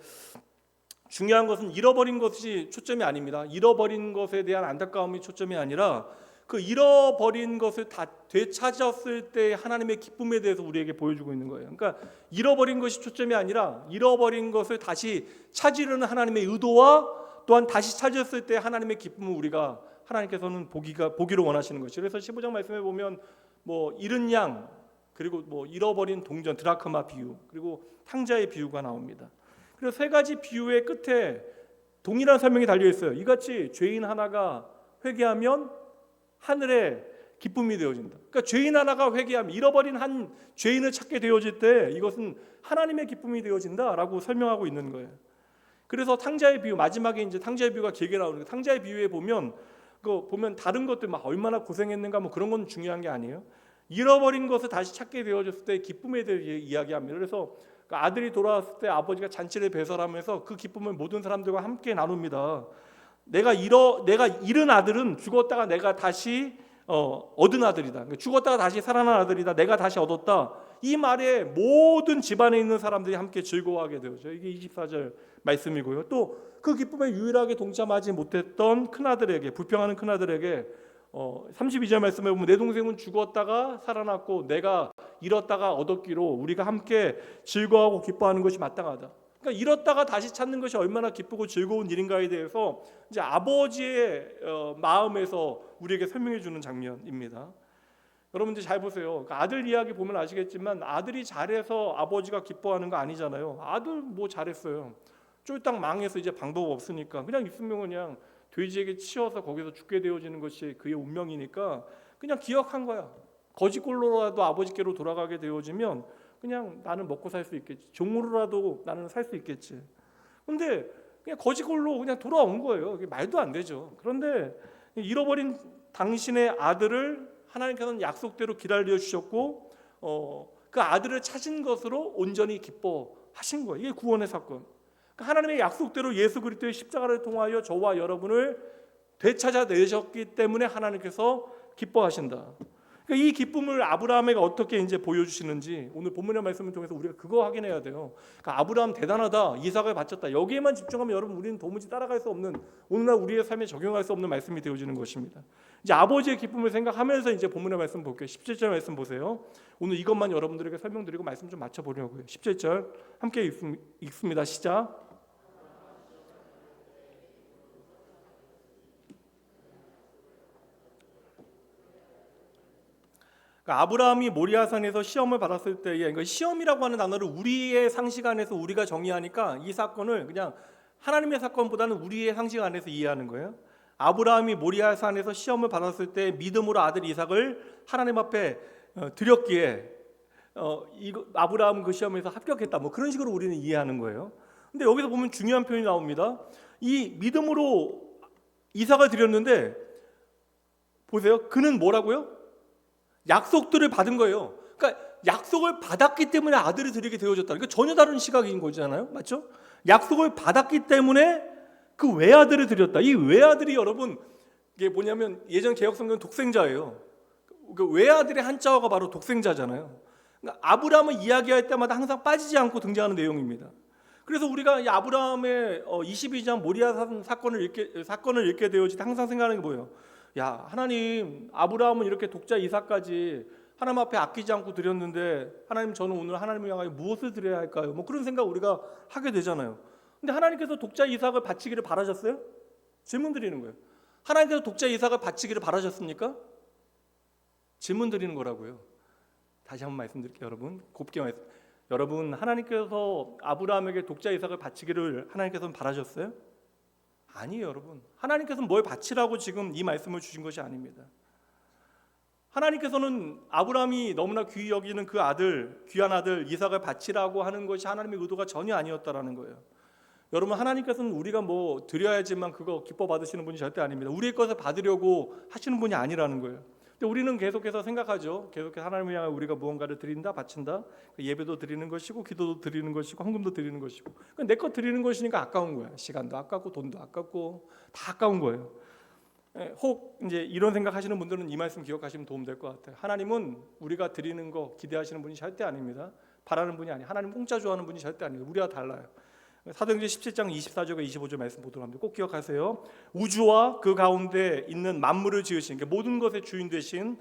S1: 중요한 것은 잃어버린 것이 초점이 아닙니다. 잃어버린 것에 대한 안타까움이 초점이 아니라 그 잃어버린 것을 다 되찾았을 때 하나님의 기쁨에 대해서 우리에게 보여주고 있는 거예요. 그러니까 잃어버린 것이 초점이 아니라 잃어버린 것을 다시 찾으려는 하나님의 의도와 또한 다시 찾았을 때 하나님의 기쁨을 우리가, 하나님께서는 보기로 원하시는 것이죠. 그래서 15장 말씀에 보면 뭐 잃은 양, 그리고 뭐 잃어버린 동전, 드라크마 비유, 그리고 탕자의 비유가 나옵니다. 그리고 세 가지 비유의 끝에 동일한 설명이 달려 있어요. 이같이 죄인 하나가 회개하면 하늘의 기쁨이 되어진다. 그러니까 죄인 하나가 회개하면, 잃어버린 한 죄인을 찾게 되어질 때 이것은 하나님의 기쁨이 되어진다라고 설명하고 있는 거예요. 그래서 탕자의 비유, 마지막에 이제 탕자의 비유가 길게 나오는 거예요. 탕자의 비유에 보면 다른 것들 막 얼마나 고생했는가 뭐 그런 건 중요한 게 아니에요. 잃어버린 것을 다시 찾게 되어졌을 때 기쁨에 대해 이야기합니다. 그래서 그 아들이 돌아왔을 때 아버지가 잔치를 배설하면서 그 기쁨을 모든 사람들과 함께 나눕니다. 내가 잃은 아들은 죽었다가 내가 다시 얻은 아들이다. 죽었다가 다시 살아난 아들이다. 내가 다시 얻었다. 이 말에 모든 집안에 있는 사람들이 함께 즐거워하게 되죠. 이게 24절 말씀이고요. 또 그 기쁨에 유일하게 동참하지 못했던 큰아들에게, 불평하는 큰아들에게 32절 말씀에 보면 내 동생은 죽었다가 살아났고 내가 잃었다가 얻었기로 우리가 함께 즐거워하고 기뻐하는 것이 마땅하다. 그러니까 잃었다가 다시 찾는 것이 얼마나 기쁘고 즐거운 일인가에 대해서 이제 아버지의 마음에서 우리에게 설명해 주는 장면입니다. 여러분들 잘 보세요. 그러니까 아들 이야기 보면 아시겠지만 아들이 잘해서 아버지가 기뻐하는 거 아니잖아요. 아들 뭐 잘했어요. 쫄딱 망해서 이제 방법 없으니까 그냥 있으면 그냥 돼지에게 치여서 거기서 죽게 되어지는 것이 그의 운명이니까 그냥 기억한 거야. 거지꼴로라도 아버지께로 돌아가게 되어지면 그냥 나는 먹고 살 수 있겠지. 종으로라도 나는 살 수 있겠지. 근데 그냥 거지꼴로 그냥 돌아온 거예요. 그게 말도 안 되죠. 그런데 잃어버린 당신의 아들을 하나님께서는 약속대로 기다려 주셨고 그 아들을 찾은 것으로 온전히 기뻐하신 거예요. 이게 구원의 사건. 하나님의 약속대로 예수 그리스도의 십자가를 통하여 저와 여러분을 되찾아내셨기 때문에 하나님께서 기뻐하신다. 그러니까 이 기쁨을 아브라함에게 어떻게 이제 보여주시는지 오늘 본문의 말씀을 통해서 우리가 그거 확인해야 돼요. 그러니까 아브라함 대단하다, 이삭을 바쳤다. 여기에만 집중하면 여러분 우리는 도무지 따라갈 수 없는, 오늘날 우리의 삶에 적용할 수 없는 말씀이 되어지는 것입니다. 이제 아버지의 기쁨을 생각하면서 이제 본문의 말씀 볼게요. 17절 말씀 보세요. 오늘 이것만 여러분들에게 설명드리고 말씀 좀 맞춰보려고요. 17절 함께 읽습니다. 시작. 아브라함이 모리아산에서 시험을 받았을 때에, 그러니까 시험이라고 하는 단어를 우리의 상식 안에서 우리가 정의하니까 이 사건을 그냥 하나님의 사건보다는 우리의 상식 안에서 이해하는 거예요. 아브라함이 모리아산에서 시험을 받았을 때 믿음으로 아들 이삭을 하나님 앞에 드렸기에 아브라함은 그 시험에서 합격했다. 뭐 그런 식으로 우리는 이해하는 거예요. 근데 여기서 보면 중요한 표현이 나옵니다. 이 믿음으로 이삭을 드렸는데 보세요. 그는 뭐라고요? 약속들을 받은 거예요. 그러니까 약속을 받았기 때문에 아들을 드리게 되어졌다. 그러니까 전혀 다른 시각인 거잖아요. 맞죠? 약속을 받았기 때문에 그 외아들을 드렸다. 이 외아들이 여러분 이게 뭐냐면 예전 개혁성경 독생자예요. 그 외아들의 한자어가 바로 독생자잖아요. 그러니까 아브라함을 이야기할 때마다 항상 빠지지 않고 등장하는 내용입니다. 그래서 우리가 이 아브라함의 22장 모리아 사건을 읽게 되어질 때 항상 생각하는 게 뭐예요? 야, 하나님, 아브라함은 이렇게 독자 이삭까지 하나님 앞에 아끼지 않고 드렸는데 하나님, 저는 오늘 하나님을 향하여 무엇을 드려야 할까요? 뭐 그런 생각 우리가 하게 되잖아요. 근데 하나님께서 독자 이삭을 바치기를 바라셨어요? 질문 드리는 거예요. 하나님께서 독자 이삭을 바치기를 바라셨습니까? 질문 드리는 거라고요. 다시 한번 말씀드릴게요. 여러분, 곱게 말씀. 여러분, 하나님께서 아브라함에게 독자 이삭을 바치기를 하나님께서는 바라셨어요? 아니에요. 여러분, 하나님께서는 뭘 바치라고 지금 이 말씀을 주신 것이 아닙니다. 하나님께서는 아브라함이 너무나 귀히 여기는 그 아들, 귀한 아들 이삭을 바치라고 하는 것이 하나님의 의도가 전혀 아니었다라는 거예요. 여러분, 하나님께서는 우리가 뭐 드려야지만 그거 기뻐 받으시는 분이 절대 아닙니다. 우리의 것을 받으려고 하시는 분이 아니라는 거예요. 근데 우리는 계속해서 생각하죠. 계속해서 하나님을 향해 우리가 무언가를 드린다, 바친다. 예배도 드리는 것이고, 기도도 드리는 것이고, 헌금도 드리는 것이고. 내 것 드리는 것이니까 아까운 거야. 시간도 아깝고, 돈도 아깝고, 다 아까운 거예요. 혹 이제 이런 생각하시는 분들은 이 말씀 기억하시면 도움 될 것 같아요. 하나님은 우리가 드리는 거 기대하시는 분이 절대 아닙니다. 바라는 분이 아니에요. 하나님 공짜 좋아하는 분이 절대 아닙니다. 우리와 달라요. 사도행전 17장 24절과 25절 말씀 보도록 합니다. 꼭 기억하세요. 우주와 그 가운데 있는 만물을 지으신, 모든 것의 주인 되신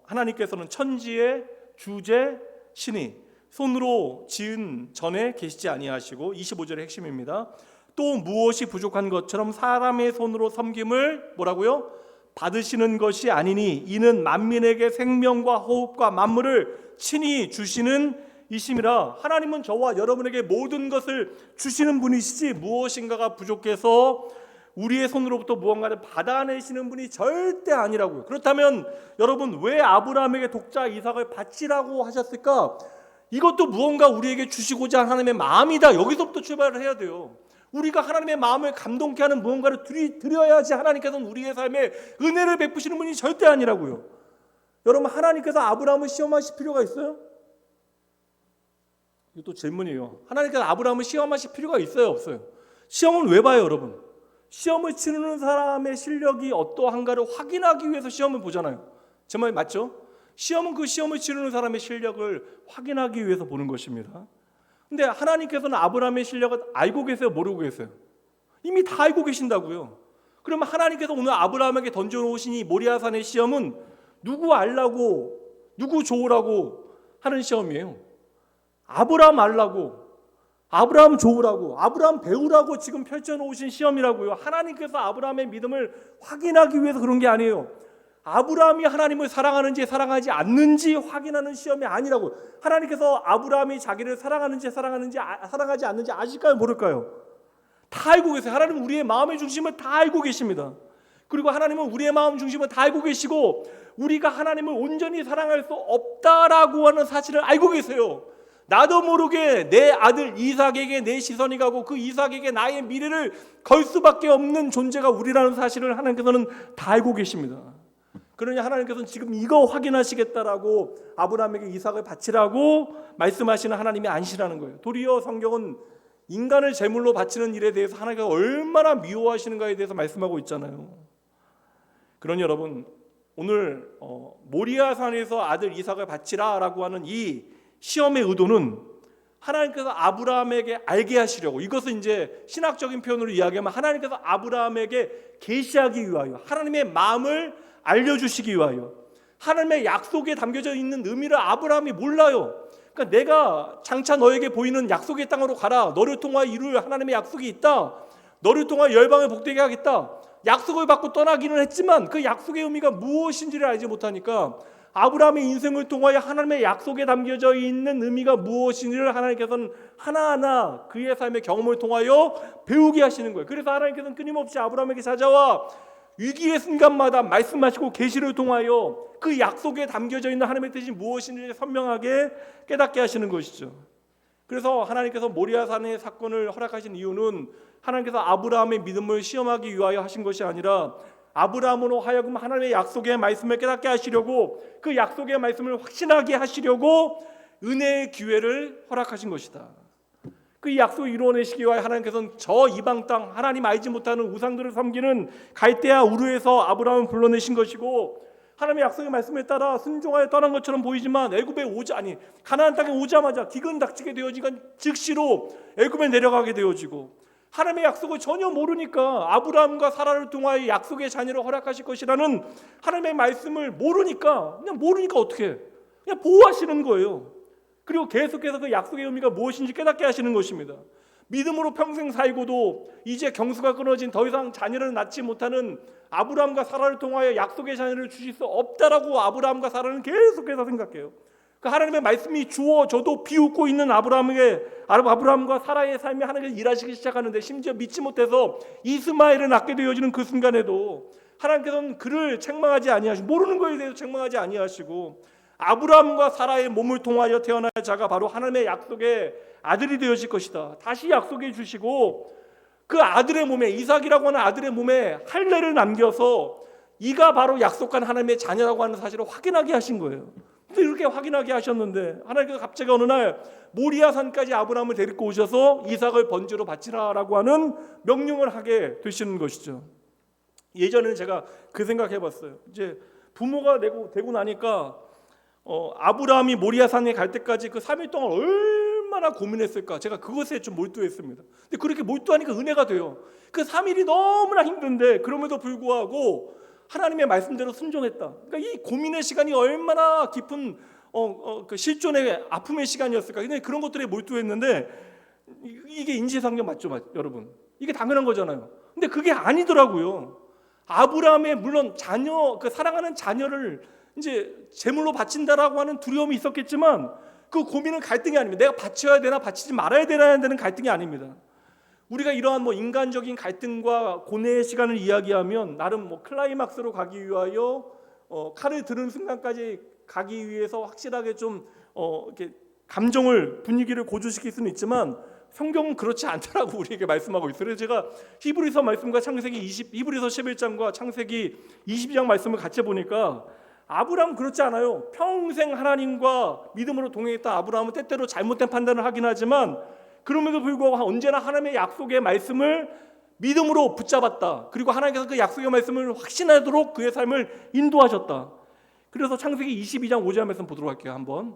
S1: 하나님께서는 천지의 주재 신이 손으로 지은 전에 계시지 아니하시고, 25절의 핵심입니다. 또 무엇이 부족한 것처럼 사람의 손으로 섬김을 뭐라고요? 받으시는 것이 아니니 이는 만민에게 생명과 호흡과 만물을 친히 주시는 이심이라. 하나님은 저와 여러분에게 모든 것을 주시는 분이시지 무엇인가가 부족해서 우리의 손으로부터 무언가를 받아내시는 분이 절대 아니라고요. 그렇다면 여러분, 왜 아브라함에게 독자 이삭을 바치라고 하셨을까? 이것도 무언가 우리에게 주시고자 하는 하나님의 마음이다. 여기서부터 출발을 해야 돼요. 우리가 하나님의 마음을 감동케 하는 무언가를 드려야지 하나님께서는 우리의 삶에 은혜를 베푸시는 분이 절대 아니라고요. 여러분, 하나님께서 아브라함을 시험하실 필요가 있어요? 이것도 질문이에요. 하나님께서 아브라함을 시험하실 필요가 있어요, 없어요? 시험은 왜 봐요, 여러분? 시험을 치르는 사람의 실력이 어떠한가를 확인하기 위해서 시험을 보잖아요. 제 말 맞죠? 시험은 그 시험을 치르는 사람의 실력을 확인하기 위해서 보는 것입니다. 근데 하나님께서는 아브라함의 실력을 알고 계세요, 모르고 계세요? 이미 다 알고 계신다고요. 그러면 하나님께서 오늘 아브라함에게 던져놓으신 이 모리아산의 시험은 누구 알라고, 누구 좋으라고 하는 시험이에요. 아브라함 알라고, 아브라함 좋으라고, 아브라함 배우라고 지금 펼쳐놓으신 시험이라고요. 하나님께서 아브라함의 믿음을 확인하기 위해서 그런 게 아니에요. 아브라함이 하나님을 사랑하는지 사랑하지 않는지 확인하는 시험이 아니라고. 하나님께서 아브라함이 자기를 사랑하는지 사랑하지 않는지 아실까요, 모를까요? 다 알고 계세요. 하나님은 우리의 마음의 중심을 다 알고 계십니다. 그리고 하나님은 우리의 마음 중심을 다 알고 계시고, 우리가 하나님을 온전히 사랑할 수 없다라고 하는 사실을 알고 계세요. 나도 모르게 내 아들 이삭에게 내 시선이 가고 그 이삭에게 나의 미래를 걸 수밖에 없는 존재가 우리라는 사실을 하나님께서는 다 알고 계십니다. 그러니 하나님께서는 지금 이거 확인하시겠다라고 아브라함에게 이삭을 바치라고 말씀하시는 하나님이 아니시라는 거예요. 도리어 성경은 인간을 제물로 바치는 일에 대해서 하나님께서 얼마나 미워하시는가에 대해서 말씀하고 있잖아요. 그러니 여러분, 오늘 모리아산에서 아들 이삭을 바치라라고 하는 이 시험의 의도는 하나님께서 아브라함에게 알게 하시려고, 이것은 이제 신학적인 표현으로 이야기하면 하나님께서 아브라함에게 계시하기 위하여, 하나님의 마음을 알려주시기 위하여, 하나님의 약속에 담겨져 있는 의미를 아브라함이 몰라요. 그러니까 내가 장차 너에게 보이는 약속의 땅으로 가라, 너를 통하여 이룰 하나님의 약속이 있다, 너를 통하여 열방을 복되게 하겠다, 약속을 받고 떠나기는 했지만 그 약속의 의미가 무엇인지를 알지 못하니까 아브라함의 인생을 통하여 하나님의 약속에 담겨져 있는 의미가 무엇인지를 하나님께서는 하나하나 그의 삶의 경험을 통하여 배우게 하시는 거예요. 그래서 하나님께서는 끊임없이 아브라함에게 찾아와 위기의 순간마다 말씀하시고 계시를 통하여 그 약속에 담겨져 있는 하나님의 뜻이 무엇인지 선명하게 깨닫게 하시는 것이죠. 그래서 하나님께서 모리아산의 사건을 허락하신 이유는 하나님께서 아브라함의 믿음을 시험하기 위하여 하신 것이 아니라 아브라함으로 하여금 하나님의 약속의 말씀을 깨닫게 하시려고, 그 약속의 말씀을 확신하게 하시려고 은혜의 기회를 허락하신 것이다. 그 약속을 이루어내시기 위하여 하나님께서는 저 이방 땅, 하나님 알지 못하는 우상들을 섬기는 갈대아 우르에서 아브라함을 불러내신 것이고, 하나님의 약속의 말씀에 따라 순종하여 떠난 것처럼 보이지만 가나안 땅에 오자마자 기근 닥치게 되어지니까 즉시로 애굽에 내려가게 되어지고, 하나님의 약속을 전혀 모르니까, 아브라함과 사라를 통하여 약속의 자녀를 허락하실 것이라는 하나님의 말씀을 모르니까 어떻게 그냥 보호하시는 거예요. 그리고 계속해서 그 약속의 의미가 무엇인지 깨닫게 하시는 것입니다. 믿음으로 평생 살고도 이제 경수가 끊어진 더 이상 자녀를 낳지 못하는 아브라함과 사라를 통하여 약속의 자녀를 주실 수 없다라고 아브라함과 사라는 계속해서 생각해요. 그 하나님의 말씀이 주어져도 비웃고 있는 아브라함과 사라의 삶이 하나님께서 일하시기 시작하는데, 심지어 믿지 못해서 이스마엘을 낳게 되어지는 그 순간에도 하나님께서는 그를 책망하지 아니하시고, 모르는 것에 대해서 책망하지 아니하시고, 아브라함과 사라의 몸을 통하여 태어날 자가 바로 하나님의 약속의 아들이 되어질 것이다, 다시 약속해 주시고, 그 아들의 몸에, 이삭이라고 하는 아들의 몸에 할례를 남겨서 이가 바로 약속한 하나님의 자녀라고 하는 사실을 확인하게 하신 거예요. 이렇게 확인하게 하셨는데 하나님께서 갑자기 어느 날 모리아산까지 아브라함을 데리고 오셔서 이삭을 번제로 바치라라고 하는 명령을 하게 되시는 것이죠. 예전에는 제가 그 생각해봤어요. 이제 부모가 되고 나니까 아브라함이 모리아산에 갈 때까지 그 3일 동안 얼마나 고민했을까, 제가 그것에 좀 몰두했습니다. 근데 그렇게 몰두하니까 은혜가 돼요. 그 3일이 너무나 힘든데 그럼에도 불구하고 하나님의 말씀대로 순종했다. 그러니까 이 고민의 시간이 얼마나 깊은 그 실존의 아픔의 시간이었을까. 근데 그런 것들에 몰두했는데 이게 인지상정 맞죠, 여러분? 이게 당연한 거잖아요. 근데 그게 아니더라고요. 아브라함의 물론 그 사랑하는 자녀를 이제 제물로 바친다라고 하는 두려움이 있었겠지만 그 고민은 갈등이 아닙니다. 내가 바쳐야 되나 바치지 말아야 되는 갈등이 아닙니다. 우리가 이러한 인간적인 갈등과 고뇌의 시간을 이야기하면 나름 클라이막스로 가기 위하여 칼을 들은 순간까지 가기 위해서 확실하게 좀 이렇게 분위기를 고조시킬 수는 있지만 성경은 그렇지 않다라고 우리에게 말씀하고 있어요. 그래서 제가 히브리서 말씀과 히브리서 11장과 창세기 22장 말씀을 같이 보니까 아브라함은 그렇지 않아요. 평생 하나님과 믿음으로 동행했던 아브라함은 때때로 잘못된 판단을 하긴 하지만 그럼에도 불구하고 언제나 하나님의 약속의 말씀을 믿음으로 붙잡았다. 그리고 하나님께서 그 약속의 말씀을 확신하도록 그의 삶을 인도하셨다. 그래서 창세기 22장 5절 말씀 보도록 할게요. 한번.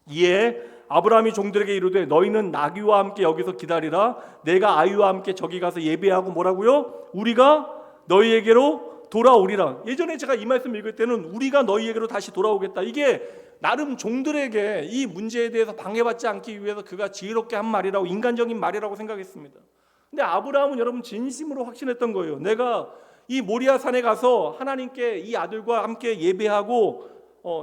S1: 이에 아브라함이 종들에게 이르되 너희는 나귀와 함께 여기서 기다리라. 내가 아이와 함께 저기 가서 예배하고 뭐라고요? 우리가 너희에게로 돌아오리라. 예전에 제가 이 말씀 읽을 때는 우리가 너희에게로 다시 돌아오겠다. 이게 나름 종들에게 이 문제에 대해서 방해받지 않기 위해서 그가 지혜롭게 한 말이라고, 인간적인 말이라고 생각했습니다. 근데 아브라함은 여러분 진심으로 확신했던 거예요. 내가 이 모리아 산에 가서 하나님께 이 아들과 함께 예배하고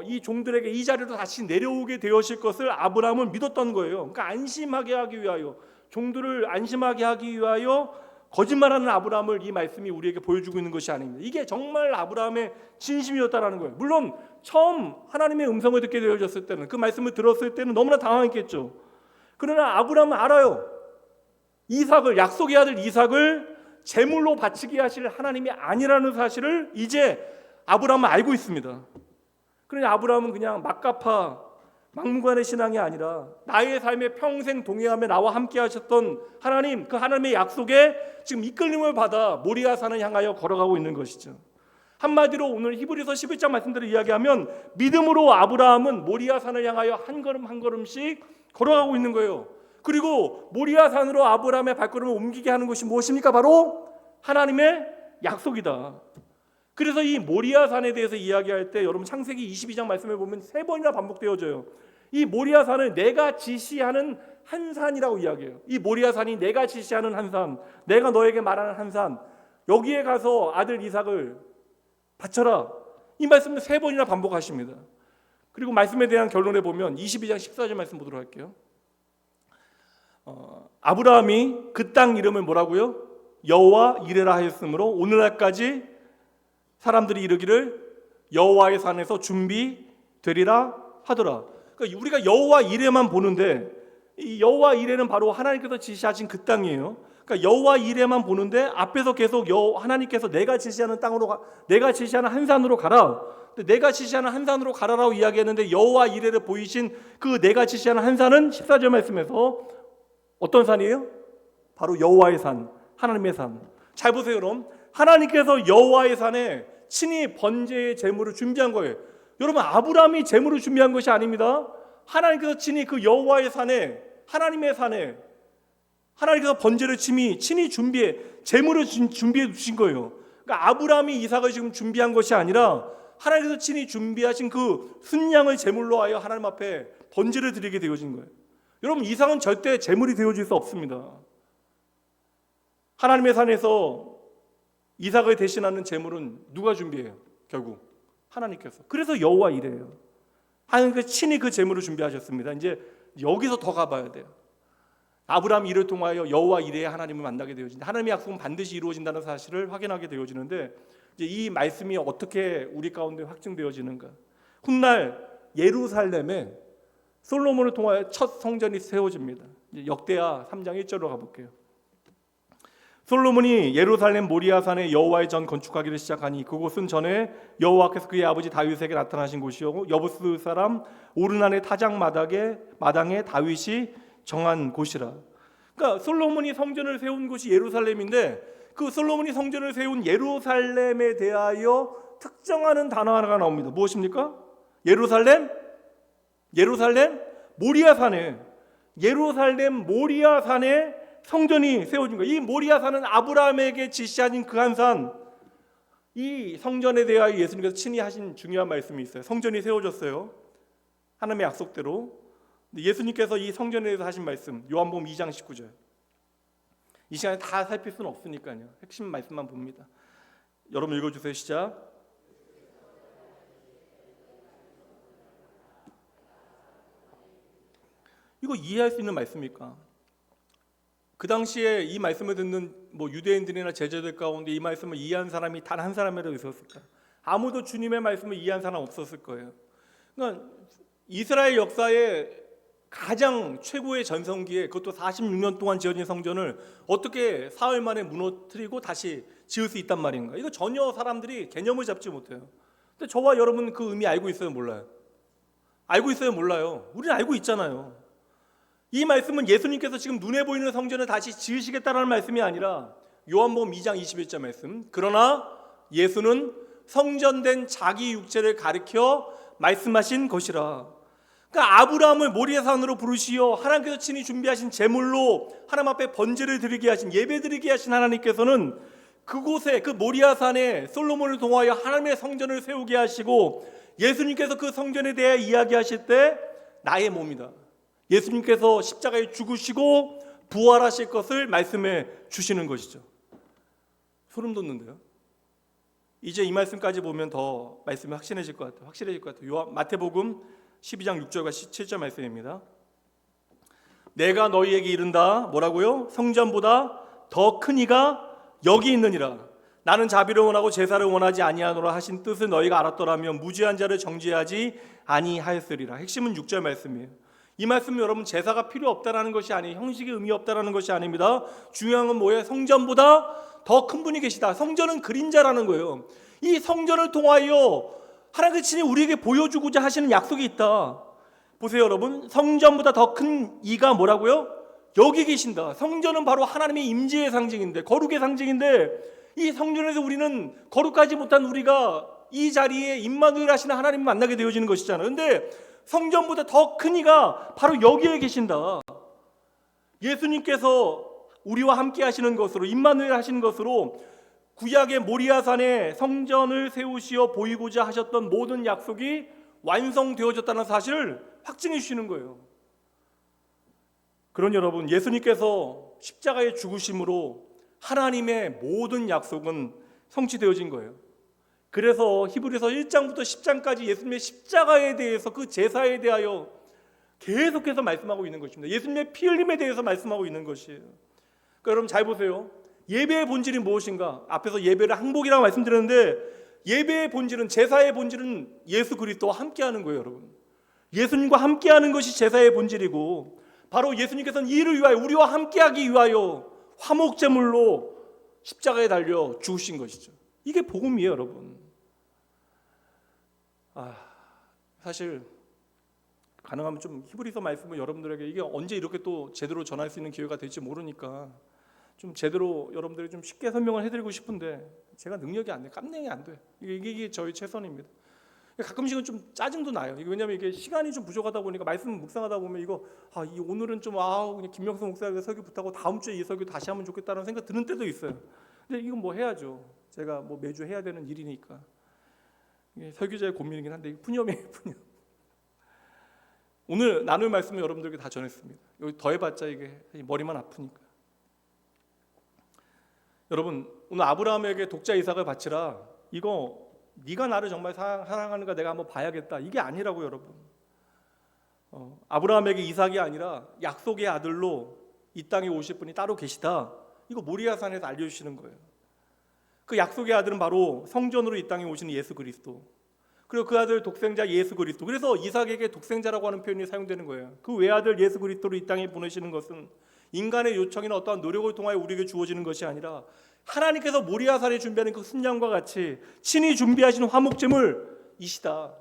S1: 이 종들에게 이 자리로 다시 내려오게 되었을 것을 아브라함은 믿었던 거예요. 그러니까 안심하게 하기 위하여, 종들을 안심하게 하기 위하여 거짓말하는 아브라함을 이 말씀이 우리에게 보여주고 있는 것이 아닙니다. 이게 정말 아브라함의 진심이었다라는 거예요. 물론 처음 하나님의 음성을 듣게 되어졌을 때는, 그 말씀을 들었을 때는 너무나 당황했겠죠. 그러나 아브라함은 알아요. 약속의 아들 이삭을 제물로 바치게 하실 하나님이 아니라는 사실을 이제 아브라함은 알고 있습니다. 그러니 아브라함은 그냥 막무가내 신앙이 아니라 나의 삶에 평생 동행하며 나와 함께 하셨던 하나님, 그 하나님의 약속에 지금 이끌림을 받아 모리아산을 향하여 걸어가고 있는 것이죠. 한마디로 오늘 히브리서 11장 말씀대로 이야기하면 믿음으로 아브라함은 모리아산을 향하여 한 걸음 한 걸음씩 걸어가고 있는 거예요. 그리고 모리아산으로 아브라함의 발걸음을 옮기게 하는 것이 무엇입니까? 바로 하나님의 약속이다. 그래서 이 모리아산에 대해서 이야기할 때 여러분 창세기 22장 말씀을 보면 3번이나 반복되어져요. 이 모리아산을 내가 지시하는 한 산이라고 이야기해요. 이 모리아산이 내가 지시하는 한 산, 내가 너에게 말하는 한 산, 여기에 가서 아들 이삭을 바쳐라. 이 말씀을 3번이나 반복하십니다. 그리고 말씀에 대한 결론에 보면 22장 14절 말씀 보도록 할게요. 아브라함이 그 땅 이름을 뭐라고요? 여호와 이레라 하였으므로 오늘날까지 사람들이 이르기를 여호와의 산에서 준비되리라 하더라. 그러니까 우리가 여호와 이레만 보는데 이 여호와 이레는 바로 하나님께서 지시하신 그 땅이에요. 그러니까 여호와 이레만 보는데 앞에서 계속 하나님께서 내가 지시하는 내가 지시하는 한 산으로 가라. 내가 지시하는 한 산으로 가라라고 이야기했는데 여호와 이레를 보이신 그 내가 지시하는 한 산은 14절 말씀에서 어떤 산이에요? 바로 여호와의 산, 하나님의 산. 잘 보세요, 여러분. 하나님께서 여호와의 산에 친히 번제의 제물을 준비한 거예요. 여러분, 아브라함이 제물을 준비한 것이 아닙니다. 하나님께서 친히 그 여호와의 산에, 하나님의 산에 하나님께서 번제를 친히 준비해 제물을 준비해 주신 거예요. 그러니까 아브라함이 이삭을 지금 준비한 것이 아니라 하나님께서 친히 준비하신 그 순양을 제물로 하여 하나님 앞에 번제를 드리게 되어진 거예요. 여러분, 이삭은 절대 제물이 되어질 수 없습니다. 하나님의 산에서 이삭을 대신하는 제물은 누가 준비해요? 결국 하나님께서. 그래서 여호와 이래요. 하나님께서 친히 그 제물을 준비하셨습니다. 이제 여기서 더 가봐야 돼요. 아브라함 일을 통하여 여호와 이레의 하나님을 만나게 되어진다. 하나님의 약속은 반드시 이루어진다는 사실을 확인하게 되어지는데, 이제 이 말씀이 어떻게 우리 가운데 확증되어지는가? 훗날 예루살렘에 솔로몬을 통하여 첫 성전이 세워집니다. 역대하 3장 1절로 가볼게요. 솔로몬이 예루살렘 모리아산에 여호와의 전 건축하기를 시작하니 그곳은 전에 여호와께서 그의 아버지 다윗에게 나타나신 곳이요 여부스 사람 오르난의 타작 마당에 다윗이 정한 곳이라. 그러니까 솔로몬이 성전을 세운 곳이 예루살렘인데, 그 솔로몬이 성전을 세운 예루살렘에 대하여 특정하는 단어 하나가 나옵니다. 무엇입니까? 예루살렘 모리아산에, 예루살렘 모리아산에 성전이 세워진 거예요. 이 모리아산은 아브라함에게 지시하신 그 한 산. 이 성전에 대하여 예수님께서 친히 하신 중요한 말씀이 있어요. 성전이 세워졌어요. 하나님의 약속대로. 예수님께서 이 성전에 대해서 하신 말씀, 요한복음 2장 19절. 이 시간에 다 살필 수는 없으니까요. 핵심 말씀만 봅니다. 여러분 읽어주세요. 시작. 이거 이해할 수 있는 말씀입니까? 그 당시에 이 말씀을 듣는 유대인들이나 제자들 가운데 이 말씀을 이해한 사람이 단 한 사람이라도 있었을까? 아무도 주님의 말씀을 이해한 사람 없었을 거예요. 그러니까 이스라엘 역사에 가장 최고의 전성기에, 그것도 46년 동안 지어진 성전을 어떻게 사흘 만에 무너뜨리고 다시 지을 수 있단 말인가? 이거 전혀 사람들이 개념을 잡지 못해요. 근데 저와 여러분 그 의미 알고 있어요, 몰라요? 알고 있어요, 몰라요? 우리는 알고 있잖아요. 이 말씀은 예수님께서 지금 눈에 보이는 성전을 다시 지으시겠다는 말씀이 아니라 요한복음 2장 21절 말씀. 그러나 예수는 성전된 자기 육체를 가리켜 말씀하신 것이라. 그러니까 아브라함을 모리아산으로 부르시어 하나님께서 친히 준비하신 제물로 하나님 앞에 번제를 드리게 하신, 예배 드리게 하신 하나님께서는 그곳에, 그 모리아산에 솔로몬을 통하여 하나님의 성전을 세우게 하시고, 예수님께서 그 성전에 대해 이야기하실 때 나의 몸이다, 예수님께서 십자가에 죽으시고 부활하실 것을 말씀해 주시는 것이죠. 소름 돋는데요. 이제 이 말씀까지 보면 더 말씀이 확실해질 것 같아요. 마태복음 12장 6절과 7절 말씀입니다. 내가 너희에게 이른다. 뭐라고요? 성전보다 더 큰 이가 여기 있느니라. 나는 자비를 원하고 제사를 원하지 아니하노라 하신 뜻을 너희가 알았더라면 무죄한 자를 정죄하지 아니하였으리라. 핵심은 6절 말씀이에요. 이 말씀은 여러분 제사가 필요 없다라는 것이 아니에요. 형식이 의미 없다라는 것이 아닙니다. 중요한 건 뭐예요? 성전보다 더 큰 분이 계시다. 성전은 그림자라는 거예요. 이 성전을 통하여 하나님께서 친히 우리에게 보여주고자 하시는 약속이 있다. 보세요 여러분, 성전보다 더 큰 이가 뭐라고요? 여기 계신다. 성전은 바로 하나님의 임재의 상징인데, 거룩의 상징인데, 이 성전에서 우리는 거룩하지 못한 우리가 이 자리에 임마누엘 하시는 하나님을 만나게 되어지는 것이잖아요. 그런데 성전보다 더 큰 이가 바로 여기에 계신다. 예수님께서 우리와 함께 하시는 것으로, 임마누엘 하시는 것으로 구약의 모리아산에 성전을 세우시어 보이고자 하셨던 모든 약속이 완성되어졌다는 사실을 확증해 주시는 거예요. 그러니 여러분, 예수님께서 십자가의 죽으심으로 하나님의 모든 약속은 성취되어진 거예요. 그래서 히브리서 1장부터 10장까지 예수님의 십자가에 대해서, 그 제사에 대하여 계속해서 말씀하고 있는 것입니다. 예수님의 피 흘림에 대해서 말씀하고 있는 것이에요. 그러니까 여러분 잘 보세요. 예배의 본질이 무엇인가? 앞에서 예배를 항복이라고 말씀드렸는데, 예배의 본질은, 제사의 본질은 예수 그리스도와 함께하는 거예요. 여러분, 예수님과 함께하는 것이 제사의 본질이고, 바로 예수님께서는 이를 위하여, 우리와 함께하기 위하여 화목제물로 십자가에 달려 죽으신 것이죠. 이게 복음이에요 여러분. 사실 가능하면 좀 히브리서 말씀을 여러분들에게, 이게 언제 이렇게 또 제대로 전할 수 있는 기회가 될지 모르니까 좀 제대로 여러분들이 좀 쉽게 설명을 해드리고 싶은데, 제가 능력이 안 돼, 깜냥이 안 돼. 이게 저희 최선입니다. 가끔씩은 좀 짜증도 나요. 왜냐하면 이게 시간이 좀 부족하다 보니까 말씀 묵상하다 보면 이 오늘은 좀 그냥 김명수 목사님의 설교 부탁하고 다음 주에 이 설교 다시 하면 좋겠다는 생각 드는 때도 있어요. 근데 이건 뭐 해야죠. 제가 뭐 매주 해야 되는 일이니까. 이게 설교자의 고민이긴 한데 이게 푸념이에요, 푸념. 오늘 나눌 말씀을 여러분들에게 다 전했습니다. 여기 더해봤자 이게 머리만 아프니까. 여러분, 오늘 아브라함에게 독자 이삭을 바치라. 이거 네가 나를 정말 사랑하는가 내가 한번 봐야겠다. 이게 아니라고 여러분. 아브라함에게 이삭이 아니라 약속의 아들로 이 땅에 오실 분이 따로 계시다. 이거 모리아산에서 알려주시는 거예요. 그 약속의 아들은 바로 성전으로 이 땅에 오시는 예수 그리스도. 그리고 그 아들 독생자 예수 그리스도. 그래서 이삭에게 독생자라고 하는 표현이 사용되는 거예요. 그 외아들 예수 그리스도를 이 땅에 보내시는 것은 인간의 요청이나 어떠한 노력을 통하여 우리에게 주어지는 것이 아니라 하나님께서 모리아산에 준비하는 그 순양과 같이 친히 준비하신 화목제물 이시다.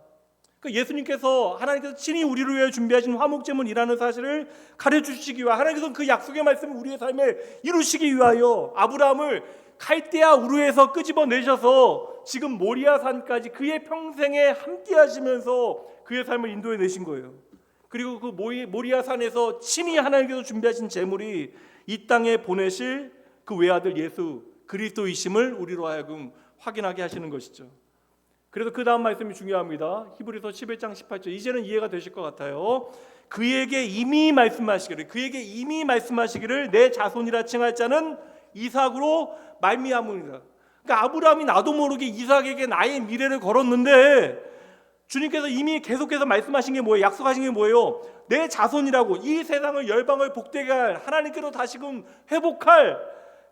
S1: 그러니까 예수님께서 하나님께서 친히 우리를 위해 준비하신 화목제물이라는 사실을 가르쳐주시기 위하여 하나님께서는 그 약속의 말씀을 우리의 삶에 이루시기 위하여 아브라함을 갈대아 우르에서 끄집어내셔서 지금 모리아산까지 그의 평생에 함께 하시면서 그의 삶을 인도해 내신 거예요. 그리고 그 모리아산에서 친히 하나님께서 준비하신 제물이 이 땅에 보내실 그 외아들 예수 그리스도이심을 우리로 하여금 확인하게 하시는 것이죠. 그래서 그 다음 말씀이 중요합니다. 히브리서 11장 18절. 이제는 이해가 되실 것 같아요. 그에게 이미 말씀하시기를 내 자손이라 칭할 자는 이삭으로 말미암으리라. 그러니까 아브라함이 나도 모르게 이삭에게 나의 미래를 걸었는데 주님께서 이미 계속해서 말씀하신 게 뭐예요? 약속하신 게 뭐예요? 내 자손이라고, 이 세상을 열방을 복되게 할 하나님께로 다시금 회복할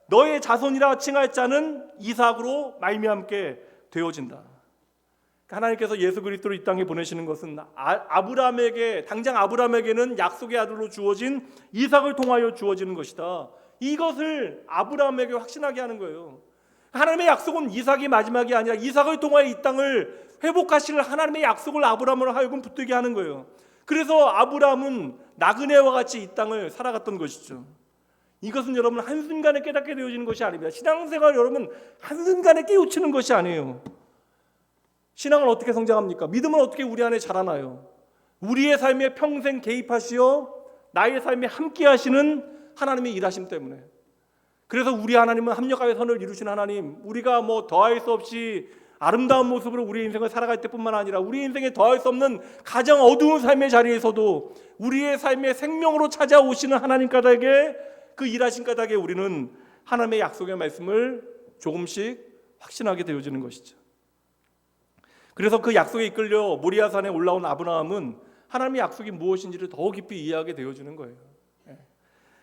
S1: 너의 자손이라 칭할 자는 이삭으로 말미암게 되어진다. 하나님께서 예수 그리스도를 이 땅에 보내시는 것은 당장 아브라함에게는 약속의 아들로 주어진 이삭을 통하여 주어지는 것이다. 이것을 아브라함에게 확신하게 하는 거예요. 하나님의 약속은 이삭이 마지막이 아니라 이삭을 통하여 이 땅을 회복하실 하나님의 약속을 아브라함으로 하여금 붙들게 하는 거예요. 그래서 아브라함은 나그네와 같이 이 땅을 살아갔던 것이죠. 이것은 여러분 한순간에 깨닫게 되어지는 것이 아닙니다. 신앙생활 여러분 한순간에 깨우치는 것이 아니에요. 신앙은 어떻게 성장합니까? 믿음은 어떻게 우리 안에 자라나요? 우리의 삶에 평생 개입하시어 나의 삶에 함께 하시는 하나님의 일하심 때문에. 그래서 우리 하나님은 합력하여 선을 이루신 하나님, 우리가 뭐 더할 수 없이 아름다운 모습으로 우리의 인생을 살아갈 때뿐만 아니라 우리 인생에 더할 수 없는 가장 어두운 삶의 자리에서도 우리의 삶의 생명으로 찾아오시는 하나님 까닭에 그 일하신 까닭에 우리는 하나님의 약속의 말씀을 조금씩 확신하게 되어지는 것이죠. 그래서 그 약속에 이끌려 모리아산에 올라온 아브라함은 하나님의 약속이 무엇인지를 더 깊이 이해하게 되어지는 거예요.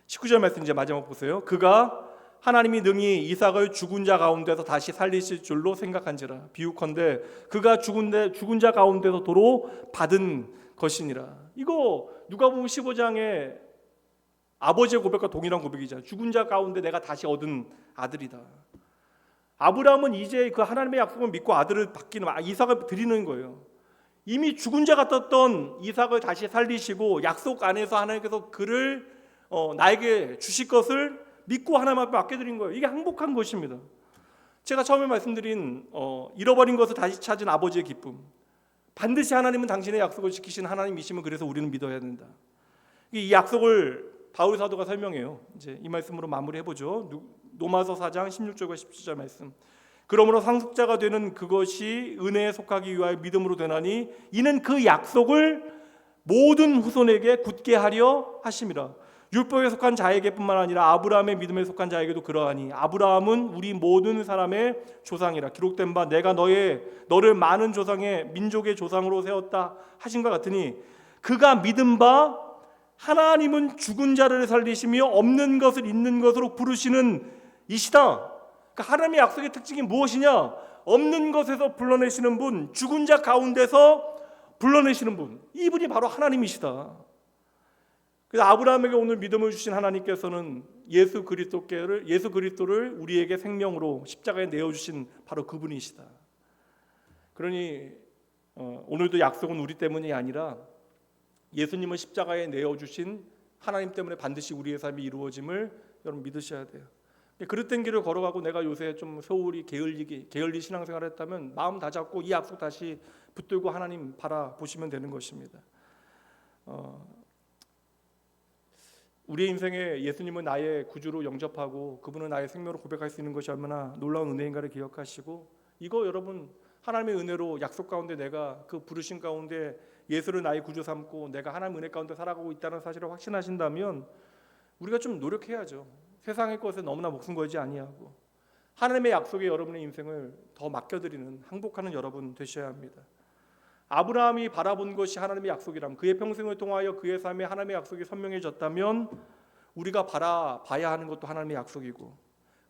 S1: 19절 말씀 이제 마지막 보세요. 그가 하나님이 능히 이삭을 죽은 자 가운데서 다시 살리실 줄로 생각한지라. 비유컨대 그가 죽은 자 가운데서 도로 받은 것이니라. 이거 누가복음 15장에 아버지의 고백과 동일한 고백이잖아요. 죽은 자 가운데 내가 다시 얻은 아들이다. 아브라함은 이제 그 하나님의 약속을 믿고 아들을 받기는 이삭을 드리는 거예요. 이미 죽은 자 같았던 이삭을 다시 살리시고 약속 안에서 하나님께서 그를 나에게 주실 것을 믿고 하나님 앞에 맡겨드린 거예요. 이게 행복한 것입니다. 제가 처음에 말씀드린 잃어버린 것을 다시 찾은 아버지의 기쁨. 반드시 하나님은 당신의 약속을 지키신 하나님이시면 그래서 우리는 믿어야 된다. 이 약속을 바울 사도가 설명해요. 이제 이 말씀으로 마무리해보죠. 로마서 4장 16절과 17절 말씀. 그러므로 상속자가 되는 그것이 은혜에 속하기 위하여 믿음으로 되나니 이는 그 약속을 모든 후손에게 굳게 하려 하심이라. 율법에 속한 자에게뿐만 아니라 아브라함의 믿음에 속한 자에게도 그러하니 아브라함은 우리 모든 사람의 조상이라. 기록된 바 내가 너를 많은 조상의 민족의 조상으로 세웠다 하신것 같으니 그가 믿은 바 하나님은 죽은 자를 살리시며 없는 것을 있는 것으로 부르시는 이시다. 그러니까 하나님의 약속의 특징이 무엇이냐? 없는 것에서 불러내시는 분, 죽은 자 가운데서 불러내시는 분, 이분이 바로 하나님이시다. 그래서 아브라함에게 오늘 믿음을 주신 하나님께서는 예수 그리스도를 우리에게 생명으로 십자가에 내어주신 바로 그분이시다. 그러니 오늘도 약속은 우리 때문이 아니라 예수님을 십자가에 내어주신 하나님 때문에 반드시 우리의 삶이 이루어짐을 여러분 믿으셔야 돼요. 그릇된 길을 걸어가고 내가 요새 좀 소홀히 게을리 신앙생활을 했다면 마음 다잡고 이 약속 다시 붙들고 하나님 바라보시면 되는 것입니다. 우리의 인생에 예수님은 나의 구주로 영접하고 그분은 나의 생명으로 고백할 수 있는 것이 얼마나 놀라운 은혜인가를 기억하시고, 이거 여러분 하나님의 은혜로 약속 가운데 내가 그 부르심 가운데 예수를 나의 구주 삼고 내가 하나님의 은혜 가운데 살아가고 있다는 사실을 확신하신다면 우리가 좀 노력해야죠. 세상의 것에 너무나 목숨 걸지 아니하고 하나님의 약속에 여러분의 인생을 더 맡겨드리는 항복하는 여러분 되셔야 합니다. 아브라함이 바라본 것이 하나님의 약속이라면, 그의 평생을 통하여 그의 삶에 하나님의 약속이 선명해졌다면 우리가 바라봐야 하는 것도 하나님의 약속이고,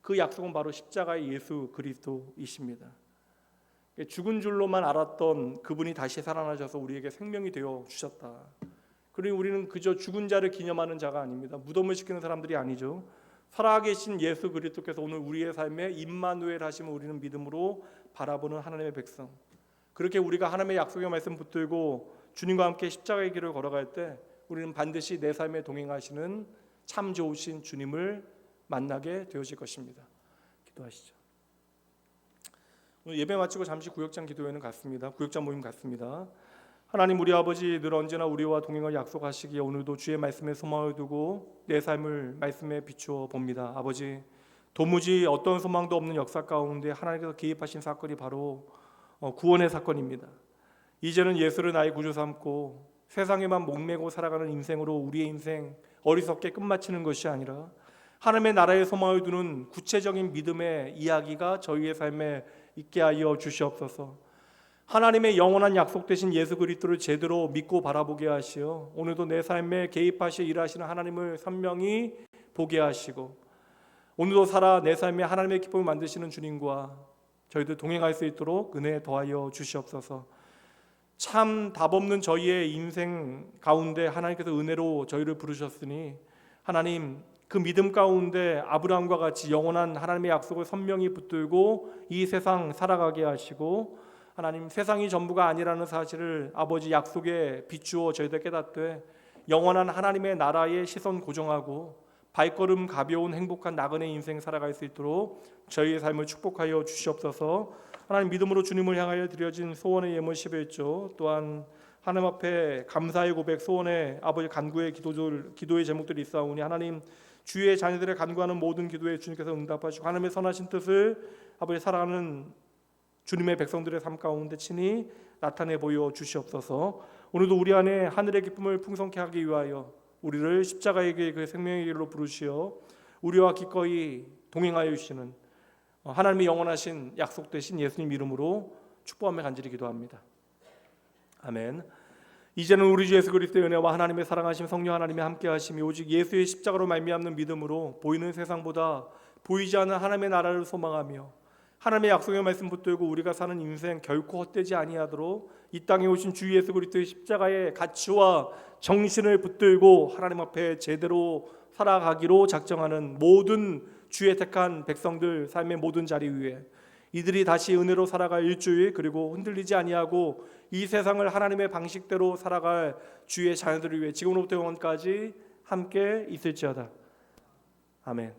S1: 그 약속은 바로 십자가의 예수 그리스도이십니다. 죽은 줄로만 알았던 그분이 다시 살아나셔서 우리에게 생명이 되어 주셨다. 그러니 우리는 그저 죽은 자를 기념하는 자가 아닙니다. 무덤을 지키는 사람들이 아니죠. 살아계신 예수 그리스도께서 오늘 우리의 삶에 임마누엘 하심을 우리는 믿음으로 바라보는 하나님의 백성. 그렇게 우리가 하나님의 약속의 말씀 붙들고 주님과 함께 십자가의 길을 걸어갈 때 우리는 반드시 내 삶에 동행하시는 참 좋으신 주님을 만나게 되어질 것입니다. 기도하시죠. 오늘 예배 마치고 잠시 구역장 기도회는 갔습니다. 구역장 모임 갔습니다. 하나님, 우리 아버지 늘 언제나 우리와 동행을 약속하시기에 오늘도 주의 말씀에 소망을 두고 내 삶을 말씀에 비추어 봅니다. 아버지, 도무지 어떤 소망도 없는 역사 가운데 하나님께서 개입하신 사건이 바로 구원의 사건입니다. 이제는 예수를 나의 구주 삼고 세상에만 목매고 살아가는 인생으로 우리의 인생 어리석게 끝마치는 것이 아니라 하나님의 나라의 소망을 두는 구체적인 믿음의 이야기가 저희의 삶에 있게 하여 주시옵소서. 하나님의 영원한 약속 되신 예수 그리스도를 제대로 믿고 바라보게 하시어 오늘도 내 삶에 개입하시 일하시는 하나님을 선명히 보게 하시고, 오늘도 살아 내 삶에 하나님의 기쁨을 만드시는 주님과 저희들 동행할 수 있도록 은혜 더하여 주시옵소서. 참 답없는 저희의 인생 가운데 하나님께서 은혜로 저희를 부르셨으니 하나님, 그 믿음 가운데 아브라함과 같이 영원한 하나님의 약속을 선명히 붙들고 이 세상 살아가게 하시고, 하나님, 세상이 전부가 아니라는 사실을 아버지 약속에 비추어 저희들 깨닫되 영원한 하나님의 나라에 시선 고정하고 발걸음 가벼운 행복한 나그네 인생 살아갈 수 있도록 저희의 삶을 축복하여 주시옵소서. 하나님, 믿음으로 주님을 향하여 드려진 소원의 예물 11조, 또한 하나님 앞에 감사의 고백, 소원의 아버지 간구의 기도의 제목들이 있사오니 하나님, 주의 자녀들의 간구하는 모든 기도에 주님께서 응답하시고 하나님의 선하신 뜻을 아버지 살아가는 주님의 백성들의 삶 가운데 친히 나타내 보여 주시옵소서. 오늘도 우리 안에 하늘의 기쁨을 풍성케 하기 위하여 우리를 십자가의 길, 그 생명의 길로 부르시어 우리와 기꺼이 동행하여 주시는 하나님의 영원하신 약속되신 예수님 이름으로 축복하며 간절히 기도합니다. 아멘. 이제는 우리 주 예수 그리스도의 은혜와 하나님의 사랑하심, 성령 하나님의 함께하심이 오직 예수의 십자가로 말미암는 믿음으로 보이는 세상보다 보이지 않는 하나님의 나라를 소망하며 하나님의 약속의 말씀 붙들고 우리가 사는 인생 결코 헛되지 아니하도록 이 땅에 오신 주 예수 그리스도의 십자가의 가치와 정신을 붙들고 하나님 앞에 제대로 살아가기로 작정하는 모든 주의 택한 백성들 삶의 모든 자리 위에 이들이 다시 은혜로 살아갈 일주일, 그리고 흔들리지 아니하고 이 세상을 하나님의 방식대로 살아갈 주의 자녀들을 위해 지금부터 영원까지 함께 있을지어다. 아멘.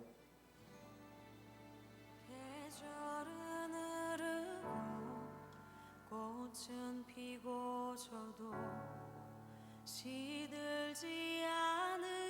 S2: 꽃은 피고 져도 시들지 않은